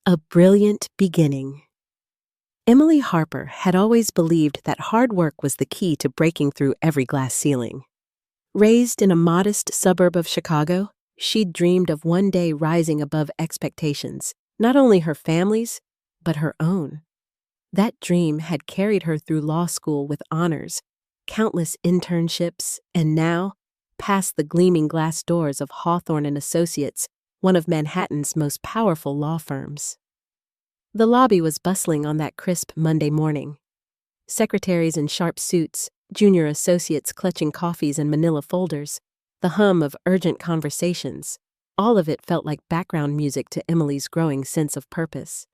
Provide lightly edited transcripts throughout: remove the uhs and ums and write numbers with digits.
A brilliant beginning. Emily Harper had always believed that hard work was the key to breaking through every glass ceiling. Raised in a modest suburb of Chicago, she'd dreamed of one day rising above expectations, not only her family's, but her own. That dream had carried her through law school with honors, countless internships, and now, past the gleaming glass doors of Hawthorne and Associates, one of Manhattan's most powerful law firms. The lobby was bustling on that crisp Monday morning. Secretaries in sharp suits, junior associates clutching coffees and manila folders, the hum of urgent conversations, all of it felt like background music to Emily's growing sense of purpose.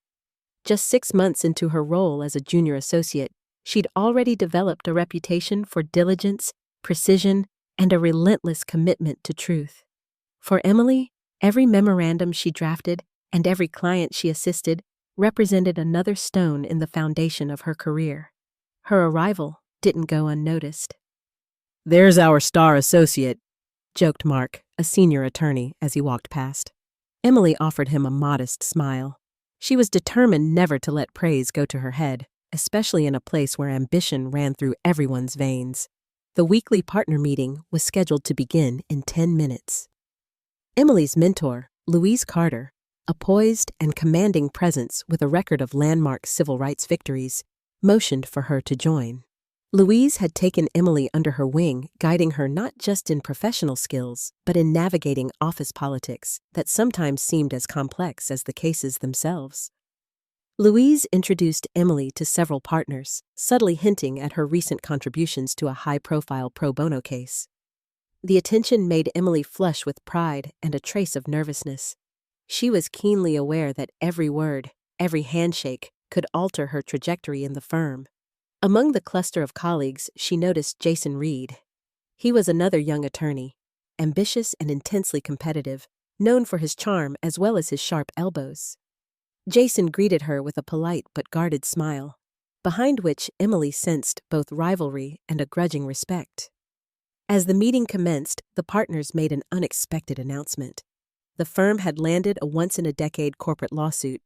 Just 6 months into her role as a junior associate, she'd already developed a reputation for diligence, precision, and a relentless commitment to truth. For Emily, every memorandum she drafted and every client she assisted represented another stone in the foundation of her career. Her arrival didn't go unnoticed. "There's our star associate," joked Mark, a senior attorney, as he walked past. Emily offered him a modest smile. She was determined never to let praise go to her head, especially in a place where ambition ran through everyone's veins. The weekly partner meeting was scheduled to begin in 10 minutes. Emily's mentor, Louise Carter, a poised and commanding presence with a record of landmark civil rights victories, motioned for her to join. Louise had taken Emily under her wing, guiding her not just in professional skills, but in navigating office politics that sometimes seemed as complex as the cases themselves. Louise introduced Emily to several partners, subtly hinting at her recent contributions to a high-profile pro bono case. The attention made Emily flush with pride and a trace of nervousness. She was keenly aware that every word, every handshake, could alter her trajectory in the firm. Among the cluster of colleagues, she noticed Jason Reed. He was another young attorney, ambitious and intensely competitive, known for his charm as well as his sharp elbows. Jason greeted her with a polite but guarded smile, behind which Emily sensed both rivalry and a grudging respect. As the meeting commenced, the partners made an unexpected announcement. The firm had landed a once-in-a-decade corporate lawsuit,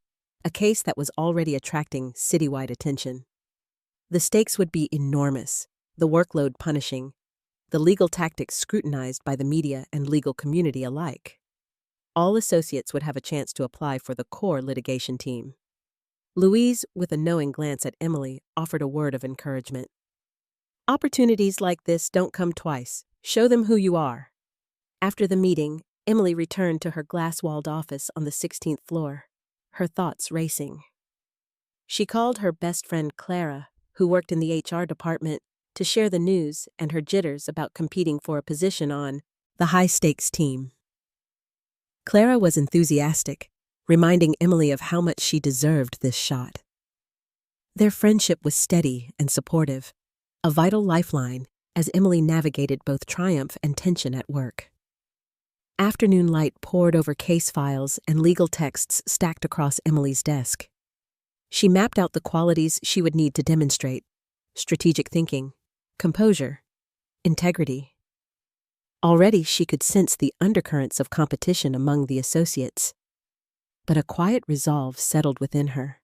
a case that was already attracting citywide attention. The stakes would be enormous, the workload punishing, the legal tactics scrutinized by the media and legal community alike. All associates would have a chance to apply for the core litigation team. Louise, with a knowing glance at Emily, offered a word of encouragement. "Opportunities like this don't come twice. Show them who you are." After the meeting, Emily returned to her glass-walled office on the 16th floor, her thoughts racing. She called her best friend Clara, who worked in the HR department, to share the news and her jitters about competing for a position on the high-stakes team. Clara was enthusiastic, reminding Emily of how much she deserved this shot. Their friendship was steady and supportive, a vital lifeline as Emily navigated both triumph and tension at work. Afternoon light poured over case files and legal texts stacked across Emily's desk. She mapped out the qualities she would need to demonstrate: strategic thinking, composure, integrity. Already she could sense the undercurrents of competition among the associates. But a quiet resolve settled within her.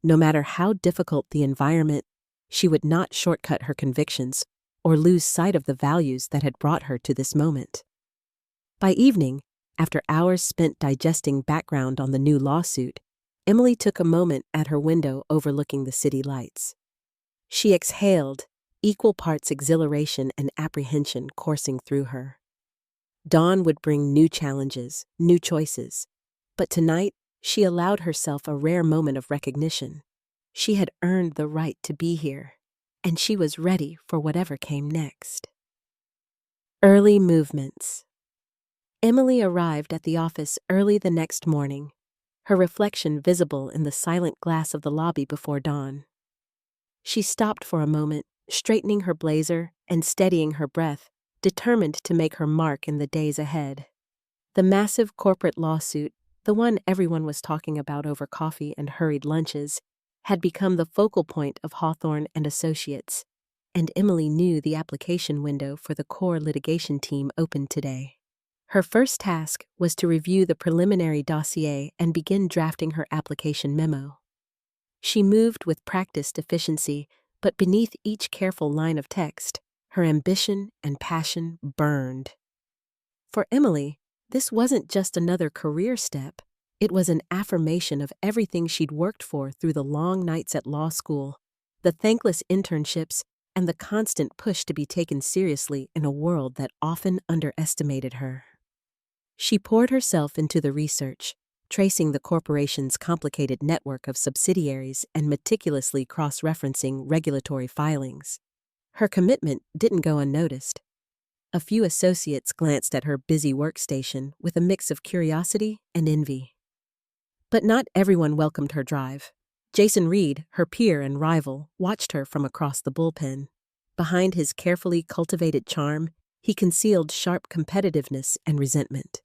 No matter how difficult the environment, she would not shortcut her convictions or lose sight of the values that had brought her to this moment. By evening, after hours spent digesting background on the new lawsuit, Emily took a moment at her window overlooking the city lights. She exhaled, equal parts exhilaration and apprehension coursing through her. Dawn would bring new challenges, new choices, but tonight she allowed herself a rare moment of recognition. She had earned the right to be here, and she was ready for whatever came next. Early movements. Emily arrived at the office early the next morning, her reflection visible in the silent glass of the lobby before dawn. She stopped for a moment, straightening her blazer and steadying her breath, determined to make her mark in the days ahead. The massive corporate lawsuit, the one everyone was talking about over coffee and hurried lunches, had become the focal point of Hawthorne and Associates, and Emily knew the application window for the core litigation team opened today. Her first task was to review the preliminary dossier and begin drafting her application memo. She moved with practiced efficiency, but beneath each careful line of text, her ambition and passion burned. For Emily, this wasn't just another career step. It was an affirmation of everything she'd worked for through the long nights at law school, the thankless internships, and the constant push to be taken seriously in a world that often underestimated her. She poured herself into the research, tracing the corporation's complicated network of subsidiaries and meticulously cross-referencing regulatory filings. Her commitment didn't go unnoticed. A few associates glanced at her busy workstation with a mix of curiosity and envy. But not everyone welcomed her drive. Jason Reed, her peer and rival, watched her from across the bullpen. Behind his carefully cultivated charm, he concealed sharp competitiveness and resentment.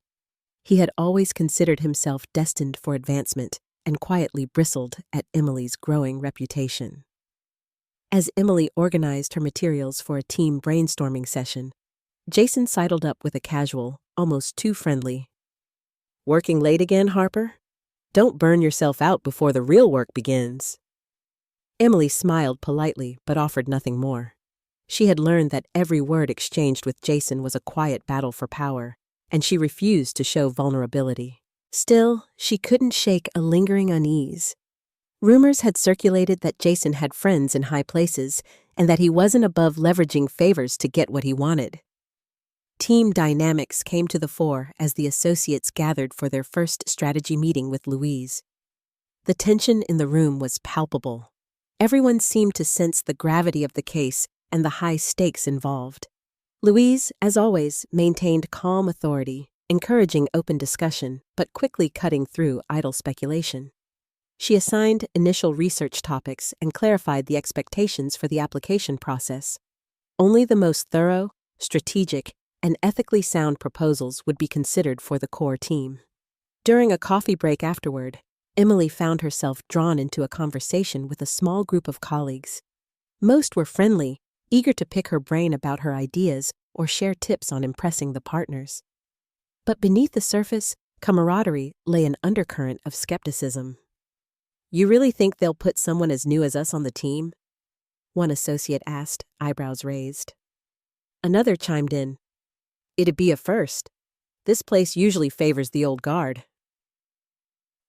He had always considered himself destined for advancement and quietly bristled at Emily's growing reputation. As Emily organized her materials for a team brainstorming session, Jason sidled up with a casual, almost too friendly, "Working late again, Harper? Don't burn yourself out before the real work begins." Emily smiled politely but offered nothing more. She had learned that every word exchanged with Jason was a quiet battle for power, and she refused to show vulnerability. Still, she couldn't shake a lingering unease. Rumors had circulated that Jason had friends in high places and that he wasn't above leveraging favors to get what he wanted. Team dynamics came to the fore as the associates gathered for their first strategy meeting with Louise. The tension in the room was palpable. Everyone seemed to sense the gravity of the case and the high stakes involved. Louise, as always, maintained calm authority, encouraging open discussion, but quickly cutting through idle speculation. She assigned initial research topics and clarified the expectations for the application process. Only the most thorough, strategic, and ethically sound proposals would be considered for the core team. During a coffee break afterward, Emily found herself drawn into a conversation with a small group of colleagues. Most were friendly, eager to pick her brain about her ideas or share tips on impressing the partners. But beneath the surface, camaraderie lay an undercurrent of skepticism. "You really think they'll put someone as new as us on the team?" one associate asked, eyebrows raised. Another chimed in, "It'd be a first. This place usually favors the old guard."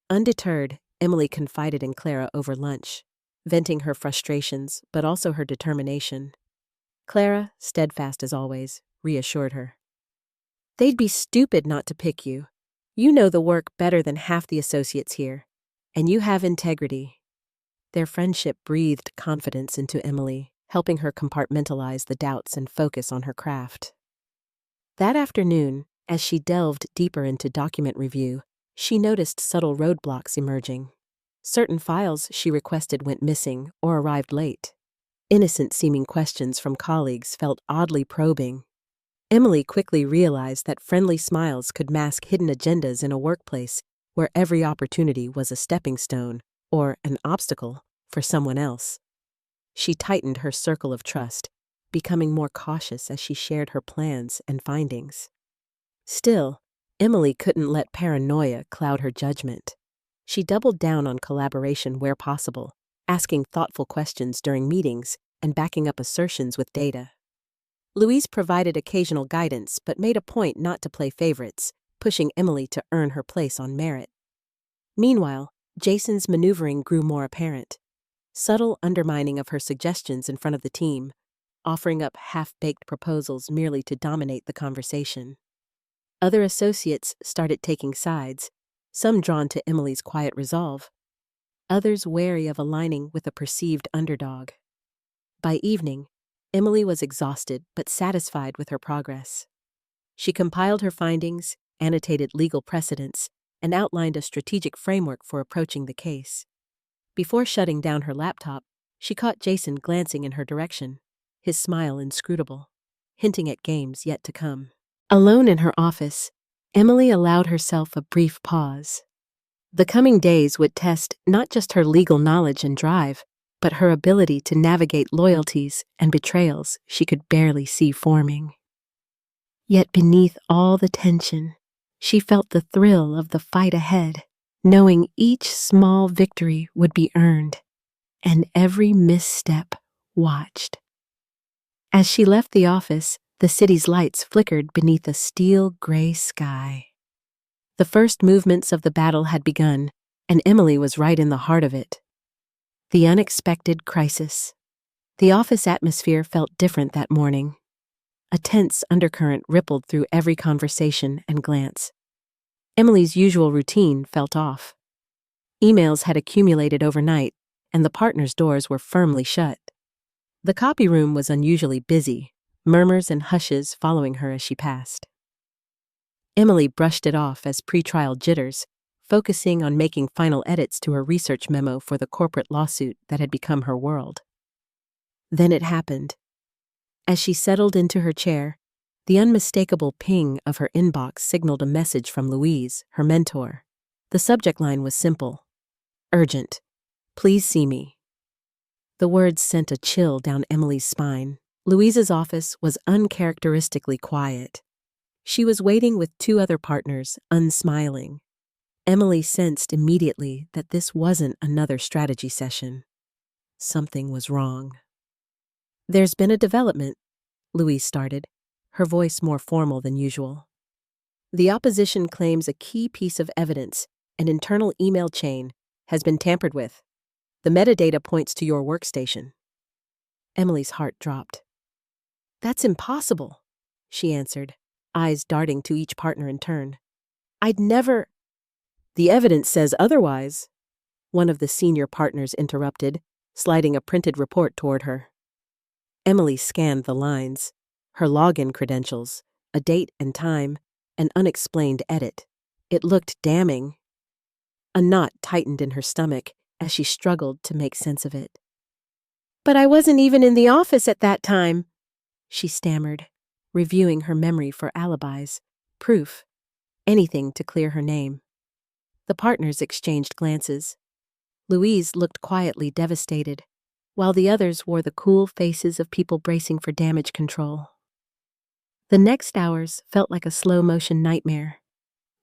Undeterred, Emily confided in Clara over lunch, venting her frustrations but also her determination. Clara, steadfast as always, reassured her. "They'd be stupid not to pick you. You know the work better than half the associates here, and you have integrity." Their friendship breathed confidence into Emily, helping her compartmentalize the doubts and focus on her craft. That afternoon, as she delved deeper into document review, she noticed subtle roadblocks emerging. Certain files she requested went missing or arrived late. Innocent-seeming questions from colleagues felt oddly probing. Emily quickly realized that friendly smiles could mask hidden agendas in a workplace where every opportunity was a stepping stone or an obstacle for someone else. She tightened her circle of trust, becoming more cautious as she shared her plans and findings. Still, Emily couldn't let paranoia cloud her judgment. She doubled down on collaboration where possible, asking thoughtful questions during meetings and backing up assertions with data. Louise provided occasional guidance but made a point not to play favorites, pushing Emily to earn her place on merit. Meanwhile, Jason's maneuvering grew more apparent. Subtle undermining of her suggestions in front of the team, offering up half-baked proposals merely to dominate the conversation. Other associates started taking sides, some drawn to Emily's quiet resolve, others wary of aligning with a perceived underdog. By evening, Emily was exhausted but satisfied with her progress. She compiled her findings, annotated legal precedents, and outlined a strategic framework for approaching the case. Before shutting down her laptop, she caught Jason glancing in her direction, his smile inscrutable, hinting at games yet to come. Alone in her office, Emily allowed herself a brief pause. The coming days would test not just her legal knowledge and drive, but her ability to navigate loyalties and betrayals she could barely see forming. Yet beneath all the tension, she felt the thrill of the fight ahead, knowing each small victory would be earned, and every misstep watched. As she left the office, the city's lights flickered beneath a steel gray sky. The first movements of the battle had begun, and Emily was right in the heart of it. The unexpected crisis. The office atmosphere felt different that morning. A tense undercurrent rippled through every conversation and glance. Emily's usual routine felt off. Emails had accumulated overnight, and the partners' doors were firmly shut. The copy room was unusually busy, murmurs and hushes following her as she passed. Emily brushed it off as pretrial jitters, focusing on making final edits to her research memo for the corporate lawsuit that had become her world. Then it happened. As she settled into her chair, the unmistakable ping of her inbox signaled a message from Louise, her mentor. The subject line was simple: urgent. Please see me. The words sent a chill down Emily's spine. Louise's office was uncharacteristically quiet. She was waiting with two other partners, unsmiling. Emily sensed immediately that this wasn't another strategy session. Something was wrong. "There's been a development," Louise started, her voice more formal than usual. "The opposition claims a key piece of evidence, an internal email chain, has been tampered with. The metadata points to your workstation." Emily's heart dropped. "That's impossible," she answered, eyes darting to each partner in turn. "I'd never—" "The evidence says otherwise," one of the senior partners interrupted, sliding a printed report toward her. Emily scanned the lines, her login credentials, a date and time, an unexplained edit. It looked damning. A knot tightened in her stomach as she struggled to make sense of it. "But I wasn't even in the office at that time," she stammered, reviewing her memory for alibis, proof, anything to clear her name. The partners exchanged glances. Louise looked quietly devastated, while the others wore the cool faces of people bracing for damage control. The next hours felt like a slow-motion nightmare.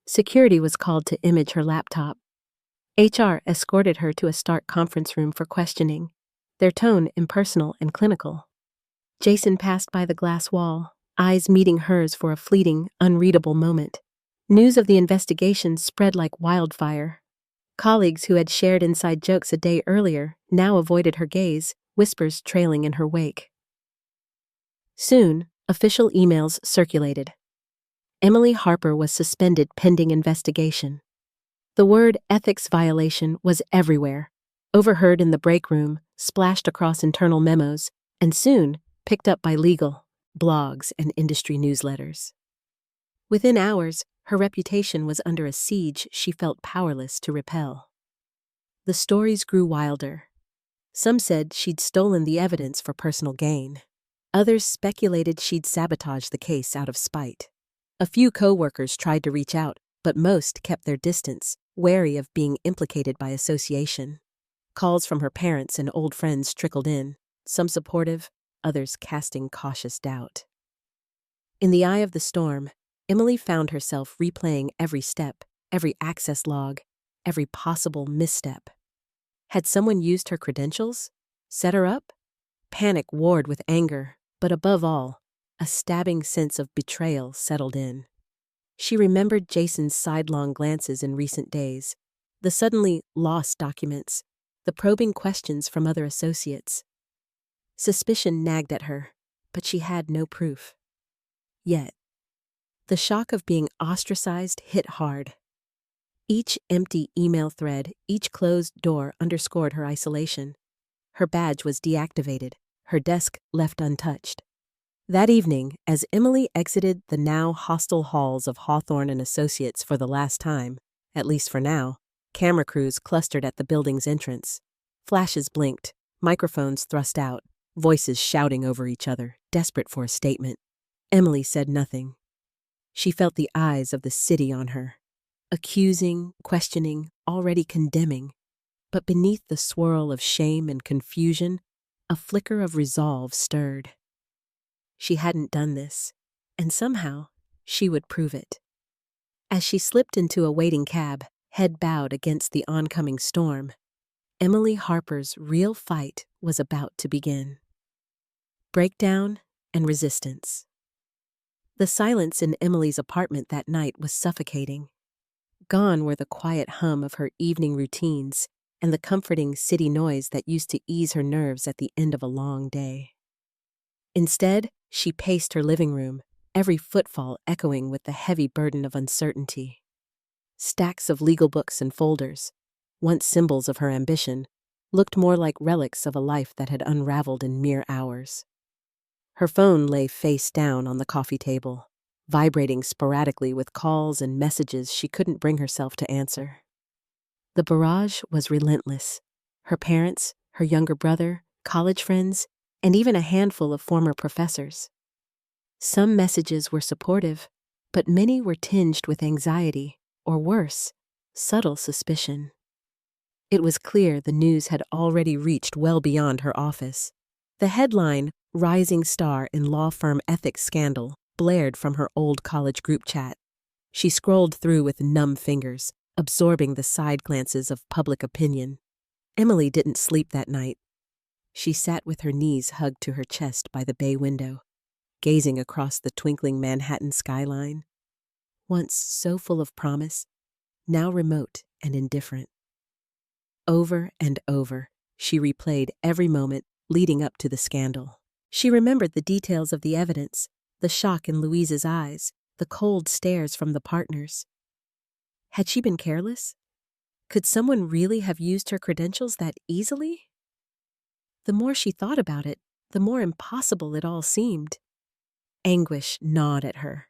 Security was called to image her laptop. HR escorted her to a stark conference room for questioning, their tone impersonal and clinical. Jason passed by the glass wall, eyes meeting hers for a fleeting, unreadable moment. News of the investigation spread like wildfire. Colleagues who had shared inside jokes a day earlier now avoided her gaze, whispers trailing in her wake. Soon, official emails circulated. Emily Harper was suspended pending investigation. The word ethics violation was everywhere, overheard in the break room, splashed across internal memos, and soon picked up by legal, blogs, and industry newsletters. Within hours, her reputation was under a siege she felt powerless to repel. The stories grew wilder. Some said she'd stolen the evidence for personal gain. Others speculated she'd sabotaged the case out of spite. A few coworkers tried to reach out, but most kept their distance, wary of being implicated by association. Calls from her parents and old friends trickled in, some supportive, others casting cautious doubt. In the eye of the storm, Emily found herself replaying every step, every access log, every possible misstep. Had someone used her credentials? Set her up? Panic warred with anger, but above all, a stabbing sense of betrayal settled in. She remembered Jason's sidelong glances in recent days, the suddenly lost documents, the probing questions from other associates. Suspicion nagged at her, but she had no proof. Yet, the shock of being ostracized hit hard. Each empty email thread, each closed door underscored her isolation. Her badge was deactivated, her desk left untouched. That evening, as Emily exited the now hostile halls of Hawthorne and Associates for the last time, at least for now, camera crews clustered at the building's entrance. Flashes blinked, microphones thrust out, voices shouting over each other, desperate for a statement. Emily said nothing. She felt the eyes of the city on her, accusing, questioning, already condemning. But beneath the swirl of shame and confusion, a flicker of resolve stirred. She hadn't done this, and somehow she would prove it. As she slipped into a waiting cab, head bowed against the oncoming storm, Emily Harper's real fight was about to begin. Breakdown and resistance. The silence in Emily's apartment that night was suffocating. Gone were the quiet hum of her evening routines and the comforting city noise that used to ease her nerves at the end of a long day. Instead, she paced her living room, every footfall echoing with the heavy burden of uncertainty. Stacks of legal books and folders, once symbols of her ambition, looked more like relics of a life that had unraveled in mere hours. Her phone lay face down on the coffee table, vibrating sporadically with calls and messages she couldn't bring herself to answer. The barrage was relentless. Her parents, her younger brother, college friends, and even a handful of former professors. Some messages were supportive, but many were tinged with anxiety, or worse, subtle suspicion. It was clear the news had already reached well beyond her office. The headline, "Rising Star in Law Firm Ethics Scandal," blared from her old college group chat. She scrolled through with numb fingers, absorbing the side glances of public opinion. Emily didn't sleep that night. She sat with her knees hugged to her chest by the bay window, gazing across the twinkling Manhattan skyline. Once so full of promise, now remote and indifferent. Over and over, she replayed every moment leading up to the scandal. She remembered the details of the evidence, the shock in Louise's eyes, the cold stares from the partners. Had she been careless? Could someone really have used her credentials that easily? The more she thought about it, the more impossible it all seemed. Anguish gnawed at her.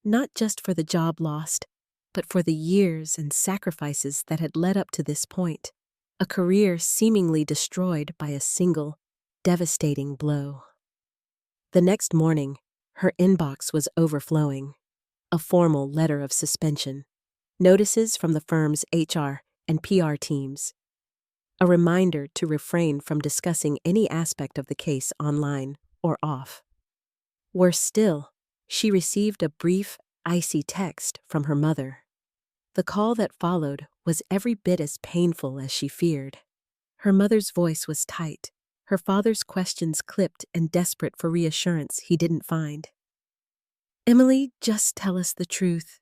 Not just for the job lost, but for the years and sacrifices that had led up to this point. A career seemingly destroyed by a single, devastating blow. The next morning, her inbox was overflowing. A formal letter of suspension, notices from the firm's HR and PR teams, a reminder to refrain from discussing any aspect of the case online or off. Worse still, she received a brief, icy text from her mother. The call that followed was every bit as painful as she feared. Her mother's voice was tight, her father's questions clipped and desperate for reassurance he didn't find. "Emily, just tell us the truth,"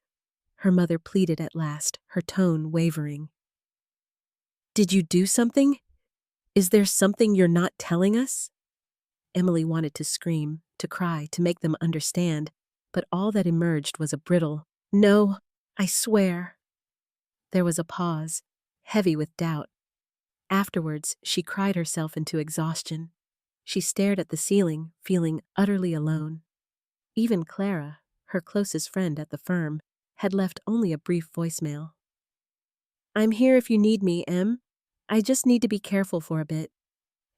her mother pleaded at last, her tone wavering. "Did you do something? Is there something you're not telling us?" Emily wanted to scream, to cry, to make them understand, but all that emerged was a brittle, "No, I swear." There was a pause, heavy with doubt. Afterwards, she cried herself into exhaustion. She stared at the ceiling, feeling utterly alone. Even Clara, her closest friend at the firm, had left only a brief voicemail. "I'm here if you need me, Em. I just need to be careful for a bit."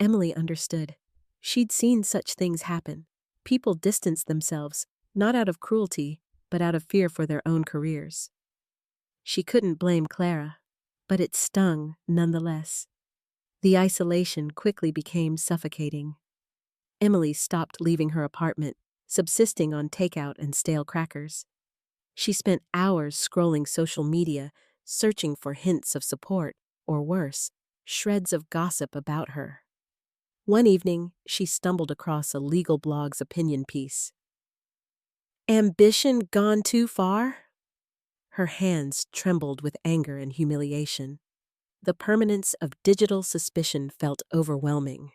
Emily understood. She'd seen such things happen. People distanced themselves, not out of cruelty, but out of fear for their own careers. She couldn't blame Clara, but it stung nonetheless. The isolation quickly became suffocating. Emily stopped leaving her apartment, subsisting on takeout and stale crackers. She spent hours scrolling social media, searching for hints of support, or worse, shreds of gossip about her. One evening, she stumbled across a legal blog's opinion piece. "Ambition gone too far?" Her hands trembled with anger and humiliation. The permanence of digital suspicion felt overwhelming.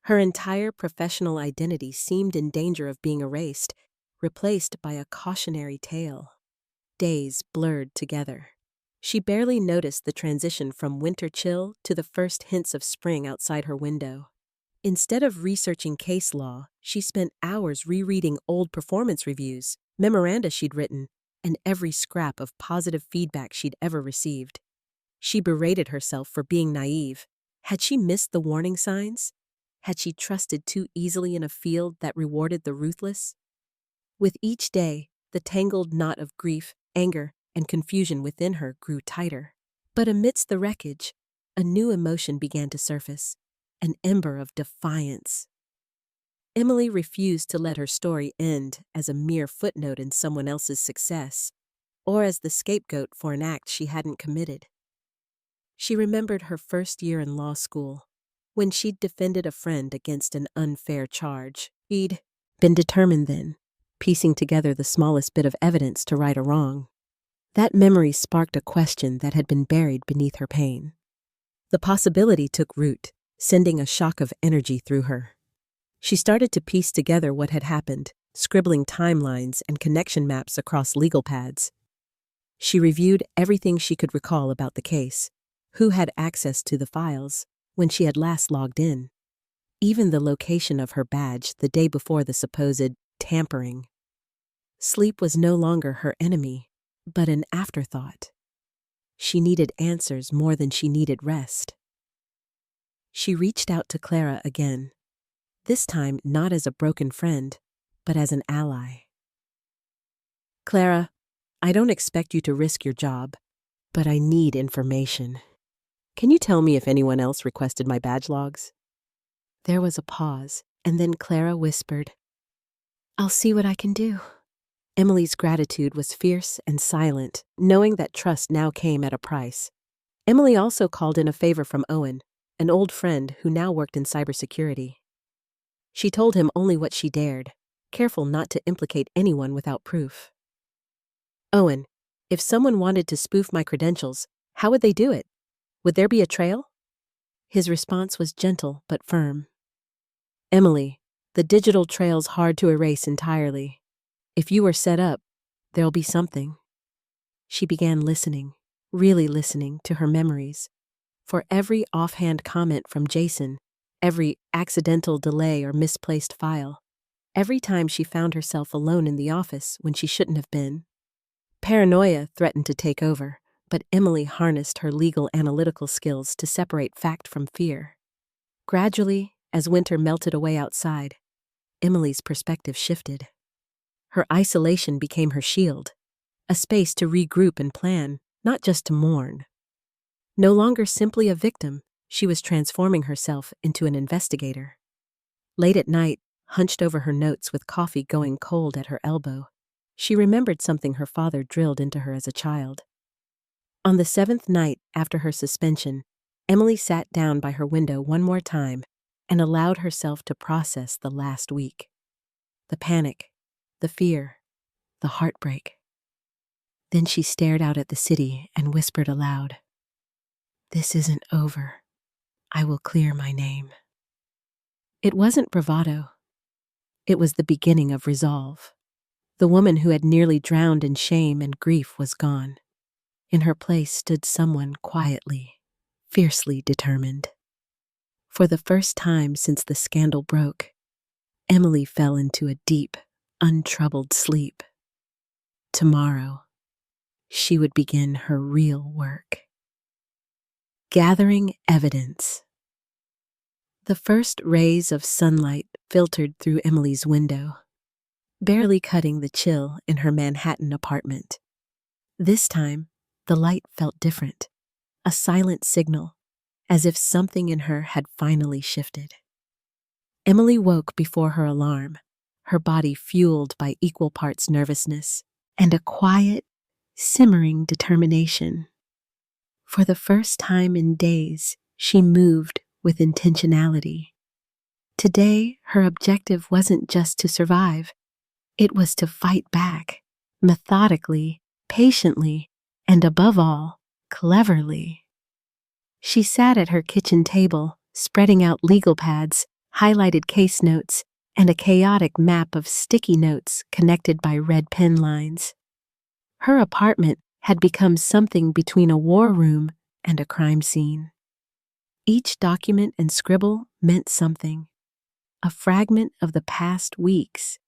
Her entire professional identity seemed in danger of being erased, replaced by a cautionary tale. Days blurred together. She barely noticed the transition from winter chill to the first hints of spring outside her window. Instead of researching case law, she spent hours rereading old performance reviews, memoranda she'd written, and every scrap of positive feedback she'd ever received. She berated herself for being naive. Had she missed the warning signs? Had she trusted too easily in a field that rewarded the ruthless? With each day, the tangled knot of grief, anger, and confusion within her grew tighter. But amidst the wreckage, a new emotion began to surface, an ember of defiance. Emily refused to let her story end as a mere footnote in someone else's success, or as the scapegoat for an act she hadn't committed. She remembered her first year in law school, when she'd defended a friend against an unfair charge. She'd been determined then, piecing together the smallest bit of evidence to right a wrong. That memory sparked a question that had been buried beneath her pain. The possibility took root, sending a shock of energy through her. She started to piece together what had happened, scribbling timelines and connection maps across legal pads. She reviewed everything she could recall about the case, who had access to the files, when she had last logged in, even the location of her badge the day before the supposed tampering. Sleep was no longer her enemy, but an afterthought. She needed answers more than she needed rest. She reached out to Clara again, this time not as a broken friend, but as an ally. Clara, I don't expect you to risk your job, but I need information. Can you tell me if anyone else requested my badge logs? There was a pause, and then Clara whispered, I'll see what I can do. Emily's gratitude was fierce and silent, knowing that trust now came at a price. Emily also called in a favor from Owen, an old friend who now worked in cybersecurity. She told him only what she dared, careful not to implicate anyone without proof. Owen, if someone wanted to spoof my credentials, how would they do it? Would there be a trail? His response was gentle but firm. Emily, the digital trail's hard to erase entirely. If you were set up, there'll be something. She began listening, really listening to her memories. For every offhand comment from Jason, every accidental delay or misplaced file, every time she found herself alone in the office when she shouldn't have been. Paranoia threatened to take over, but Emily harnessed her legal analytical skills to separate fact from fear. Gradually, as winter melted away outside, Emily's perspective shifted. Her isolation became her shield, a space to regroup and plan, not just to mourn. No longer simply a victim, she was transforming herself into an investigator. Late at night, hunched over her notes with coffee going cold at her elbow, she remembered something her father drilled into her as a child. On the 7th night after her suspension, Emily sat down by her window one more time and allowed herself to process the last week. The panic, the fear, the heartbreak. Then she stared out at the city and whispered aloud, This isn't over. I will clear my name. It wasn't bravado. It was the beginning of resolve. The woman who had nearly drowned in shame and grief was gone. In her place stood someone quietly, fiercely determined. For the first time since the scandal broke, Emily fell into a deep, untroubled sleep. Tomorrow, she would begin her real work. Gathering evidence. The first rays of sunlight filtered through Emily's window, barely cutting the chill in her Manhattan apartment. This time, the light felt different, a silent signal, as if something in her had finally shifted. Emily woke before her alarm, her body fueled by equal parts nervousness and a quiet, simmering determination. For the first time in days, she moved with intentionality. Today, her objective wasn't just to survive. It was to fight back, methodically, patiently, and above all, cleverly. She sat at her kitchen table, spreading out legal pads, highlighted case notes, and a chaotic map of sticky notes connected by red pen lines. Her apartment had become something between a war room and a crime scene. Each document and scribble meant something, a fragment of the past weeks.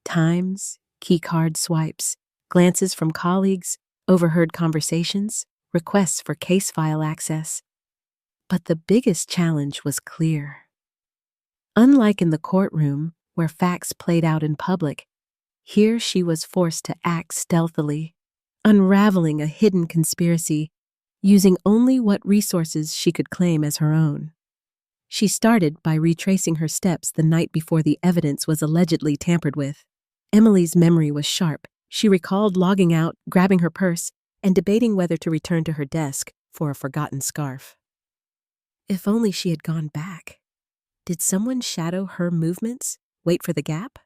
Times, keycard swipes, glances from colleagues, overheard conversations, requests for case file access. But the biggest challenge was clear. Unlike in the courtroom, where facts played out in public, here she was forced to act stealthily, unraveling a hidden conspiracy, using only what resources she could claim as her own. She started by retracing her steps the night before the evidence was allegedly tampered with. Emily's memory was sharp. She recalled logging out, grabbing her purse, and debating whether to return to her desk for a forgotten scarf. If only she had gone back. Did someone shadow her movements? Wait for the gap?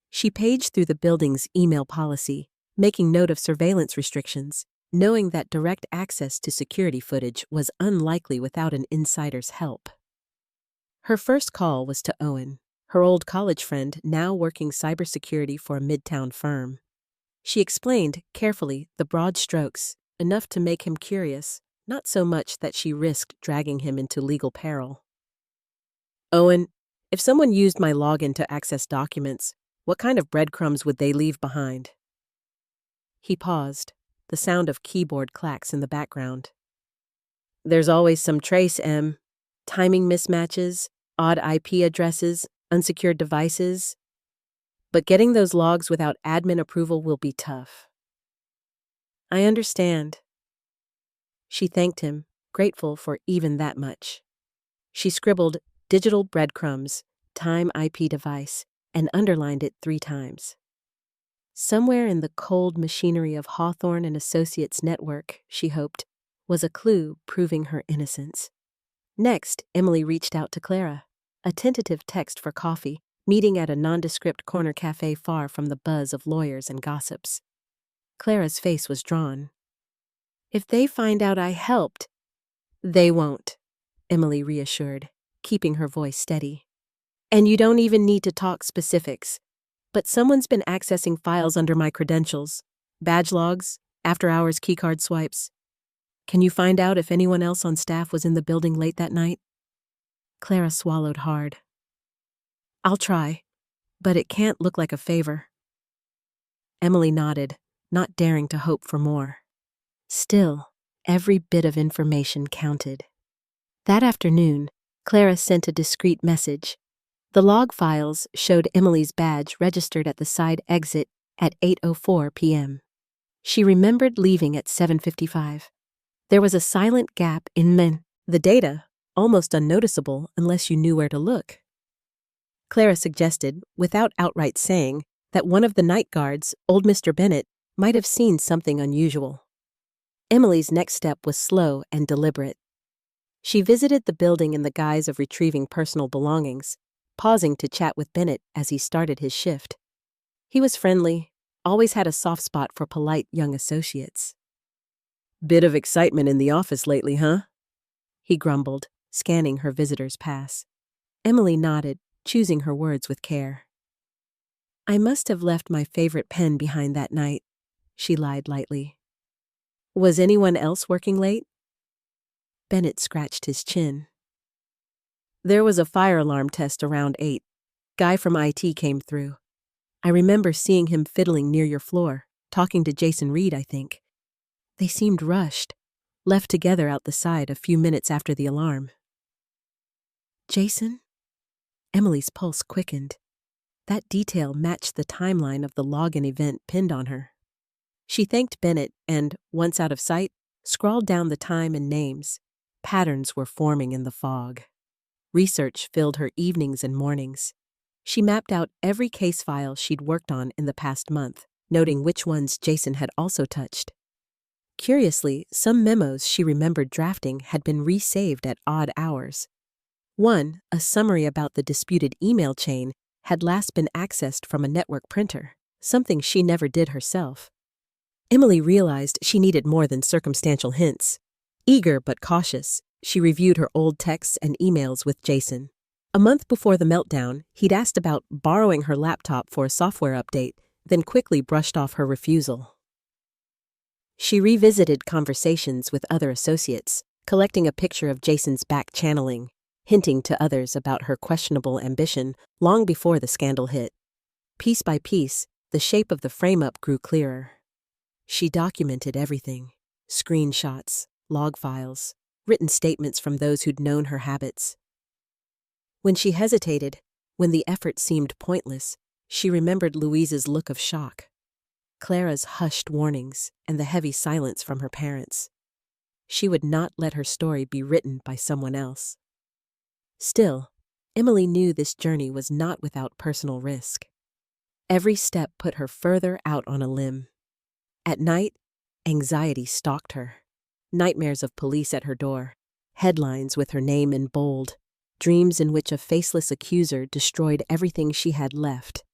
She paged through the building's email policy, making note of surveillance restrictions, knowing that direct access to security footage was unlikely without an insider's help. Her first call was to Owen, her old college friend now working cybersecurity for a midtown firm. She explained, carefully, the broad strokes, enough to make him curious, not so much that she risked dragging him into legal peril. Owen, if someone used my login to access documents, what kind of breadcrumbs would they leave behind? He paused, the sound of keyboard clacks in the background. There's always some trace, Em. Timing mismatches, odd IP addresses, unsecured devices. But getting those logs without admin approval will be tough. I understand. She thanked him, grateful for even that much. She scribbled digital breadcrumbs, time IP device, and underlined it 3 times. Somewhere in the cold machinery of Hawthorne and Associates network, she hoped, was a clue proving her innocence. Next, Emily reached out to Clara, a tentative text for coffee, meeting at a nondescript corner cafe far from the buzz of lawyers and gossips. Clara's face was drawn. If they find out I helped, they won't, Emily reassured, keeping her voice steady. And you don't even need to talk specifics. But someone's been accessing files under my credentials, badge logs, after-hours keycard swipes. Can you find out if anyone else on staff was in the building late that night? Clara swallowed hard. I'll try, but it can't look like a favor. Emily nodded, not daring to hope for more. Still, every bit of information counted. That afternoon, Clara sent a discreet message. The log files showed Emily's badge registered at the side exit at 8:04 p.m. She remembered leaving at 7:55. There was a silent gap in the data, almost unnoticeable unless you knew where to look. Clara suggested, without outright saying, that one of the night guards, old Mr. Bennett, might have seen something unusual. Emily's next step was slow and deliberate. She visited the building in the guise of retrieving personal belongings, pausing to chat with Bennett as he started his shift. He was friendly, always had a soft spot for polite young associates. Bit of excitement in the office lately, huh? He grumbled, scanning her visitor's pass. Emily nodded, choosing her words with care. I must have left my favorite pen behind that night, she lied lightly. Was anyone else working late? Bennett scratched his chin. There was a fire alarm test around 8. Guy from IT came through. I remember seeing him fiddling near your floor, talking to Jason Reed, I think. They seemed rushed, left together out the side a few minutes after the alarm. Jason? Emily's pulse quickened. That detail matched the timeline of the login event pinned on her. She thanked Bennett and, once out of sight, scrawled down the time and names. Patterns were forming in the fog. Research filled her evenings and mornings. She mapped out every case file she'd worked on in the past month, noting which ones Jason had also touched. Curiously, some memos she remembered drafting had been resaved at odd hours. One, a summary about the disputed email chain, had last been accessed from a network printer, something she never did herself. Emily realized she needed more than circumstantial hints. Eager but cautious, she reviewed her old texts and emails with Jason. A month before the meltdown, he'd asked about borrowing her laptop for a software update, then quickly brushed off her refusal. She revisited conversations with other associates, collecting a picture of Jason's back-channeling, hinting to others about her questionable ambition long before the scandal hit. Piece by piece, the shape of the frame-up grew clearer. She documented everything: screenshots, log files, written statements from those who'd known her habits. When she hesitated, when the effort seemed pointless, she remembered Louise's look of shock, Clara's hushed warnings, and the heavy silence from her parents. She would not let her story be written by someone else. Still, Emily knew this journey was not without personal risk. Every step put her further out on a limb. At night, anxiety stalked her. Nightmares of police at her door, headlines with her name in bold, dreams in which a faceless accuser destroyed everything she had left.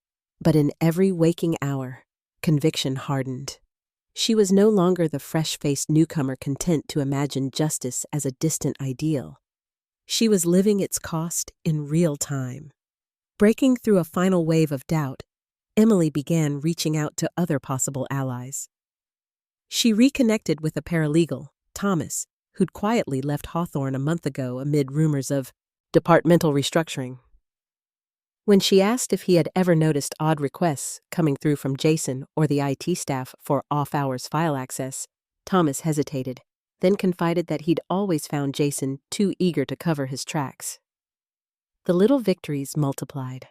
But in every waking hour, conviction hardened. She was no longer the fresh-faced newcomer content to imagine justice as a distant ideal. She was living its cost in real time. Breaking through a final wave of doubt, Emily began reaching out to other possible allies. She reconnected with a paralegal, Thomas, who'd quietly left Hawthorne a month ago amid rumors of departmental restructuring. When she asked if he had ever noticed odd requests coming through from Jason or the IT staff for off-hours file access, Thomas hesitated, then confided that he'd always found Jason too eager to cover his tracks. The little victories multiplied.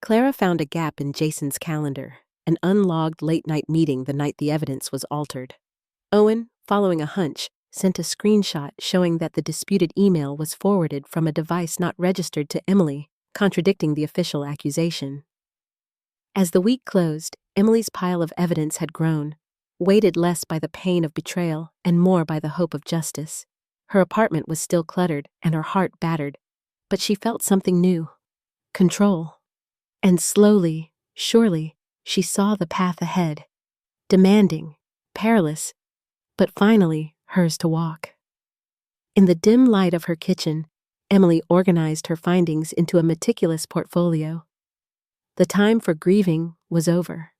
Clara found a gap in Jason's calendar, an unlogged late-night meeting the night the evidence was altered. Owen, following a hunch, sent a screenshot showing that the disputed email was forwarded from a device not registered to Emily, contradicting the official accusation. As the week closed, Emily's pile of evidence had grown, weighted less by the pain of betrayal and more by the hope of justice. Her apartment was still cluttered and her heart battered, but she felt something new: control. And slowly, surely, she saw the path ahead, demanding, perilous, but finally hers to walk. In the dim light of her kitchen, Emily organized her findings into a meticulous portfolio. The time for grieving was over.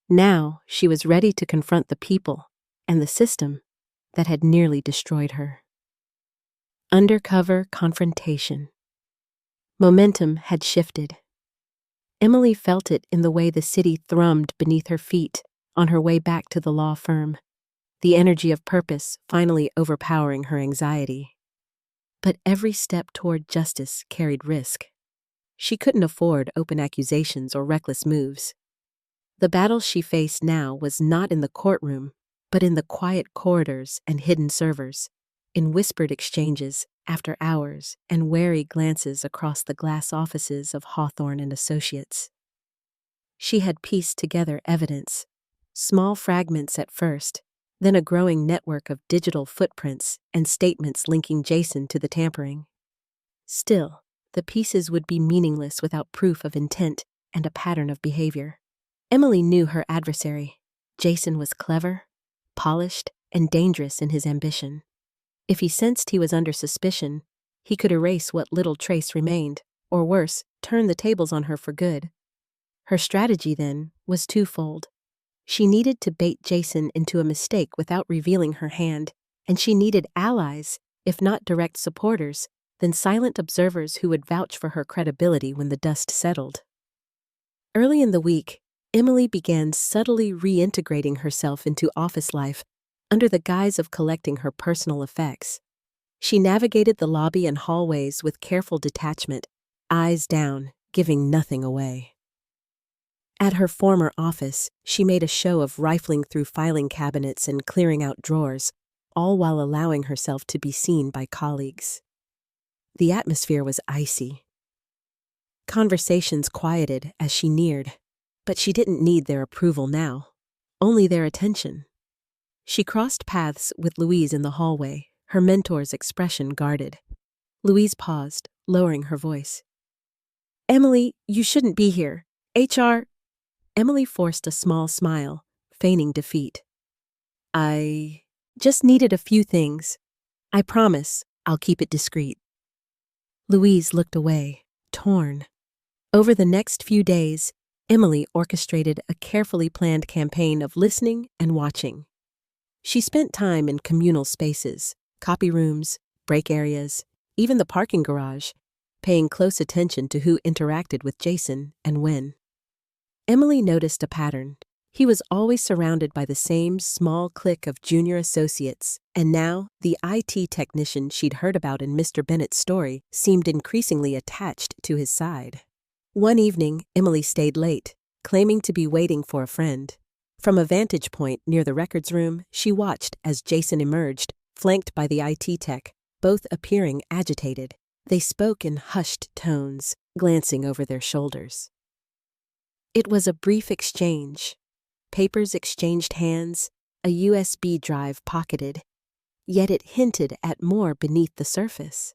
Now she was ready to confront the people and the system that had nearly destroyed her. Undercover confrontation. Momentum had shifted. Emily felt it in the way the city thrummed beneath her feet on her way back to the law firm, the energy of purpose finally overpowering her anxiety. But every step toward justice carried risk. She couldn't afford open accusations or reckless moves. The battle she faced now was not in the courtroom, but in the quiet corridors and hidden servers, in whispered exchanges after hours and wary glances across the glass offices of Hawthorne and Associates. She had pieced together evidence, small fragments at first, then a growing network of digital footprints and statements linking Jason to the tampering. Still, the pieces would be meaningless without proof of intent and a pattern of behavior. Emily knew her adversary. Jason was clever, polished, and dangerous in his ambition. If he sensed he was under suspicion, he could erase what little trace remained, or worse, turn the tables on her for good. Her strategy, then, was twofold. She needed to bait Jason into a mistake without revealing her hand, and she needed allies, if not direct supporters, then silent observers who would vouch for her credibility when the dust settled. Early in the week, Emily began subtly reintegrating herself into office life under the guise of collecting her personal effects. She navigated the lobby and hallways with careful detachment, eyes down, giving nothing away. At her former office, she made a show of rifling through filing cabinets and clearing out drawers, all while allowing herself to be seen by colleagues. The atmosphere was icy. Conversations quieted as she neared, but she didn't need their approval now, only their attention. She crossed paths with Louise in the hallway, her mentor's expression guarded. Louise paused, lowering her voice. "Emily, you shouldn't be here. HR..." Emily forced a small smile, feigning defeat. "I just needed a few things. I promise I'll keep it discreet." Louise looked away, torn. Over the next few days, Emily orchestrated a carefully planned campaign of listening and watching. She spent time in communal spaces, copy rooms, break areas, even the parking garage, paying close attention to who interacted with Jason and when. Emily noticed a pattern. He was always surrounded by the same small clique of junior associates, and now the IT technician she'd heard about in Mr. Bennett's story seemed increasingly attached to his side. One evening, Emily stayed late, claiming to be waiting for a friend. From a vantage point near the records room, she watched as Jason emerged, flanked by the IT tech, both appearing agitated. They spoke in hushed tones, glancing over their shoulders. It was a brief exchange. Papers exchanged hands, a USB drive pocketed, yet it hinted at more beneath the surface.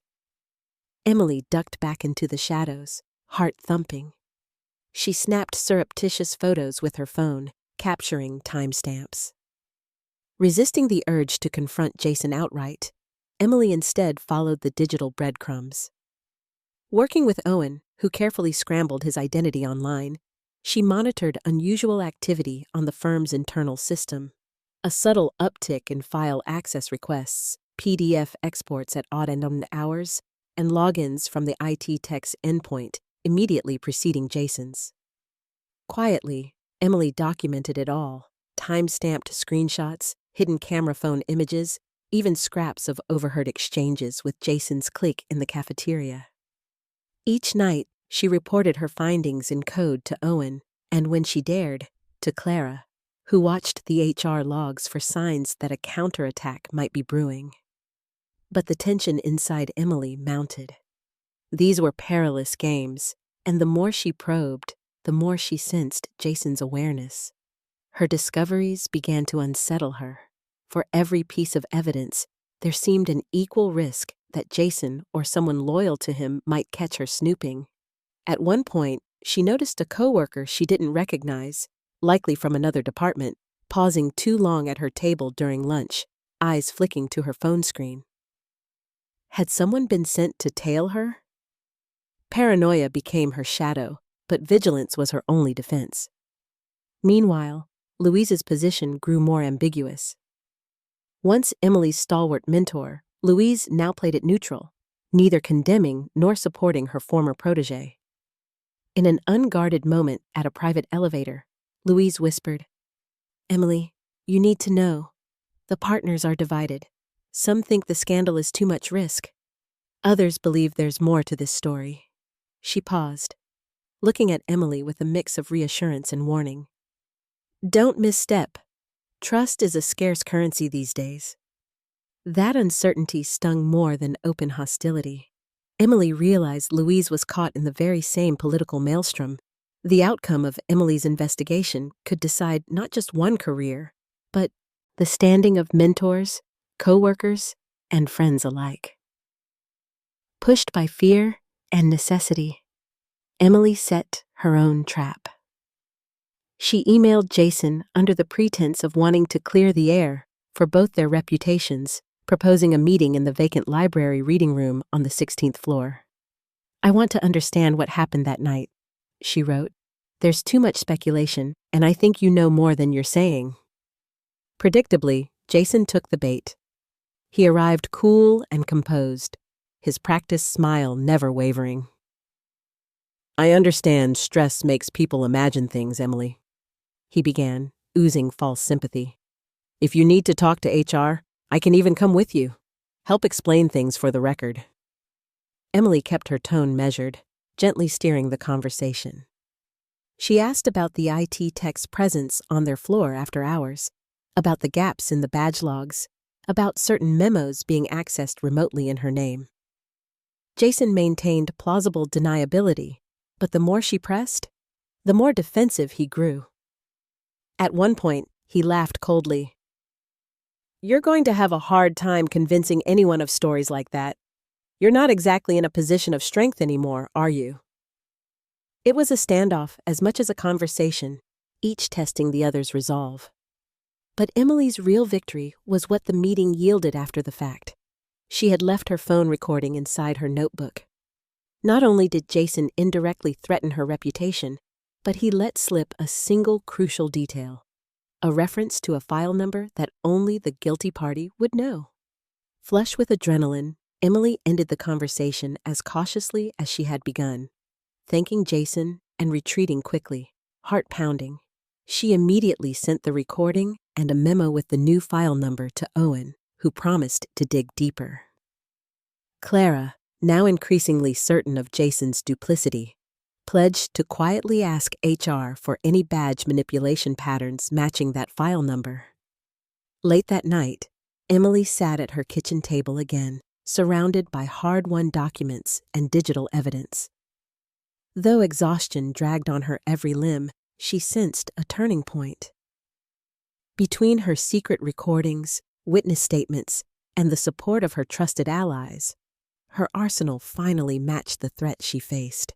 Emily ducked back into the shadows, heart thumping. She snapped surreptitious photos with her phone, capturing timestamps. Resisting the urge to confront Jason outright, Emily instead followed the digital breadcrumbs. Working with Owen, who carefully scrambled his identity online, she monitored unusual activity on the firm's internal system. A subtle uptick in file access requests, PDF exports at odd and unknown hours, and logins from the IT tech's endpoint immediately preceding Jason's. Quietly, Emily documented it all, time-stamped screenshots, hidden camera phone images, even scraps of overheard exchanges with Jason's clique in the cafeteria. Each night, she reported her findings in code to Owen, and when she dared, to Clara, who watched the HR logs for signs that a counterattack might be brewing. But the tension inside Emily mounted. These were perilous games, and the more she probed, the more she sensed Jason's awareness. Her discoveries began to unsettle her. For every piece of evidence, there seemed an equal risk that Jason or someone loyal to him might catch her snooping. At one point, she noticed a coworker she didn't recognize, likely from another department, pausing too long at her table during lunch, eyes flicking to her phone screen. Had someone been sent to tail her? Paranoia became her shadow, but vigilance was her only defense. Meanwhile, Louise's position grew more ambiguous. Once Emily's stalwart mentor, Louise now played it neutral, neither condemning nor supporting her former protégé. In an unguarded moment at a private elevator, Louise whispered, "Emily, you need to know. The partners are divided. Some think the scandal is too much risk. Others believe there's more to this story." She paused, looking at Emily with a mix of reassurance and warning. "Don't misstep. Trust is a scarce currency these days." That uncertainty stung more than open hostility. Emily realized Louise was caught in the very same political maelstrom. The outcome of Emily's investigation could decide not just one career, but the standing of mentors, coworkers, and friends alike. Pushed by fear and necessity, Emily set her own trap. She emailed Jason under the pretense of wanting to clear the air for both their reputations, proposing a meeting in the vacant library reading room on the 16th floor. "I want to understand what happened that night," she wrote. "There's too much speculation, and I think you know more than you're saying." Predictably, Jason took the bait. He arrived cool and composed, his practiced smile never wavering. "I understand stress makes people imagine things, Emily," he began, oozing false sympathy. "If you need to talk to HR, I can even come with you. Help explain things for the record." Emily kept her tone measured, gently steering the conversation. She asked about the IT tech's presence on their floor after hours, about the gaps in the badge logs, about certain memos being accessed remotely in her name. Jason maintained plausible deniability, but the more she pressed, the more defensive he grew. At one point, he laughed coldly. "You're going to have a hard time convincing anyone of stories like that. You're not exactly in a position of strength anymore, are you?" It was a standoff as much as a conversation, each testing the other's resolve. But Emily's real victory was what the meeting yielded after the fact. She had left her phone recording inside her notebook. Not only did Jason indirectly threaten her reputation, but he let slip a single crucial detail, a reference to a file number that only the guilty party would know. Flush with adrenaline, Emily ended the conversation as cautiously as she had begun, thanking Jason and retreating quickly, heart pounding. She immediately sent the recording and a memo with the new file number to Owen, who promised to dig deeper. Clara, now increasingly certain of Jason's duplicity, pledged to quietly ask HR for any badge manipulation patterns matching that file number. Late that night, Emily sat at her kitchen table again, surrounded by hard-won documents and digital evidence. Though exhaustion dragged on her every limb, she sensed a turning point. Between her secret recordings, witness statements, and the support of her trusted allies, her arsenal finally matched the threat she faced.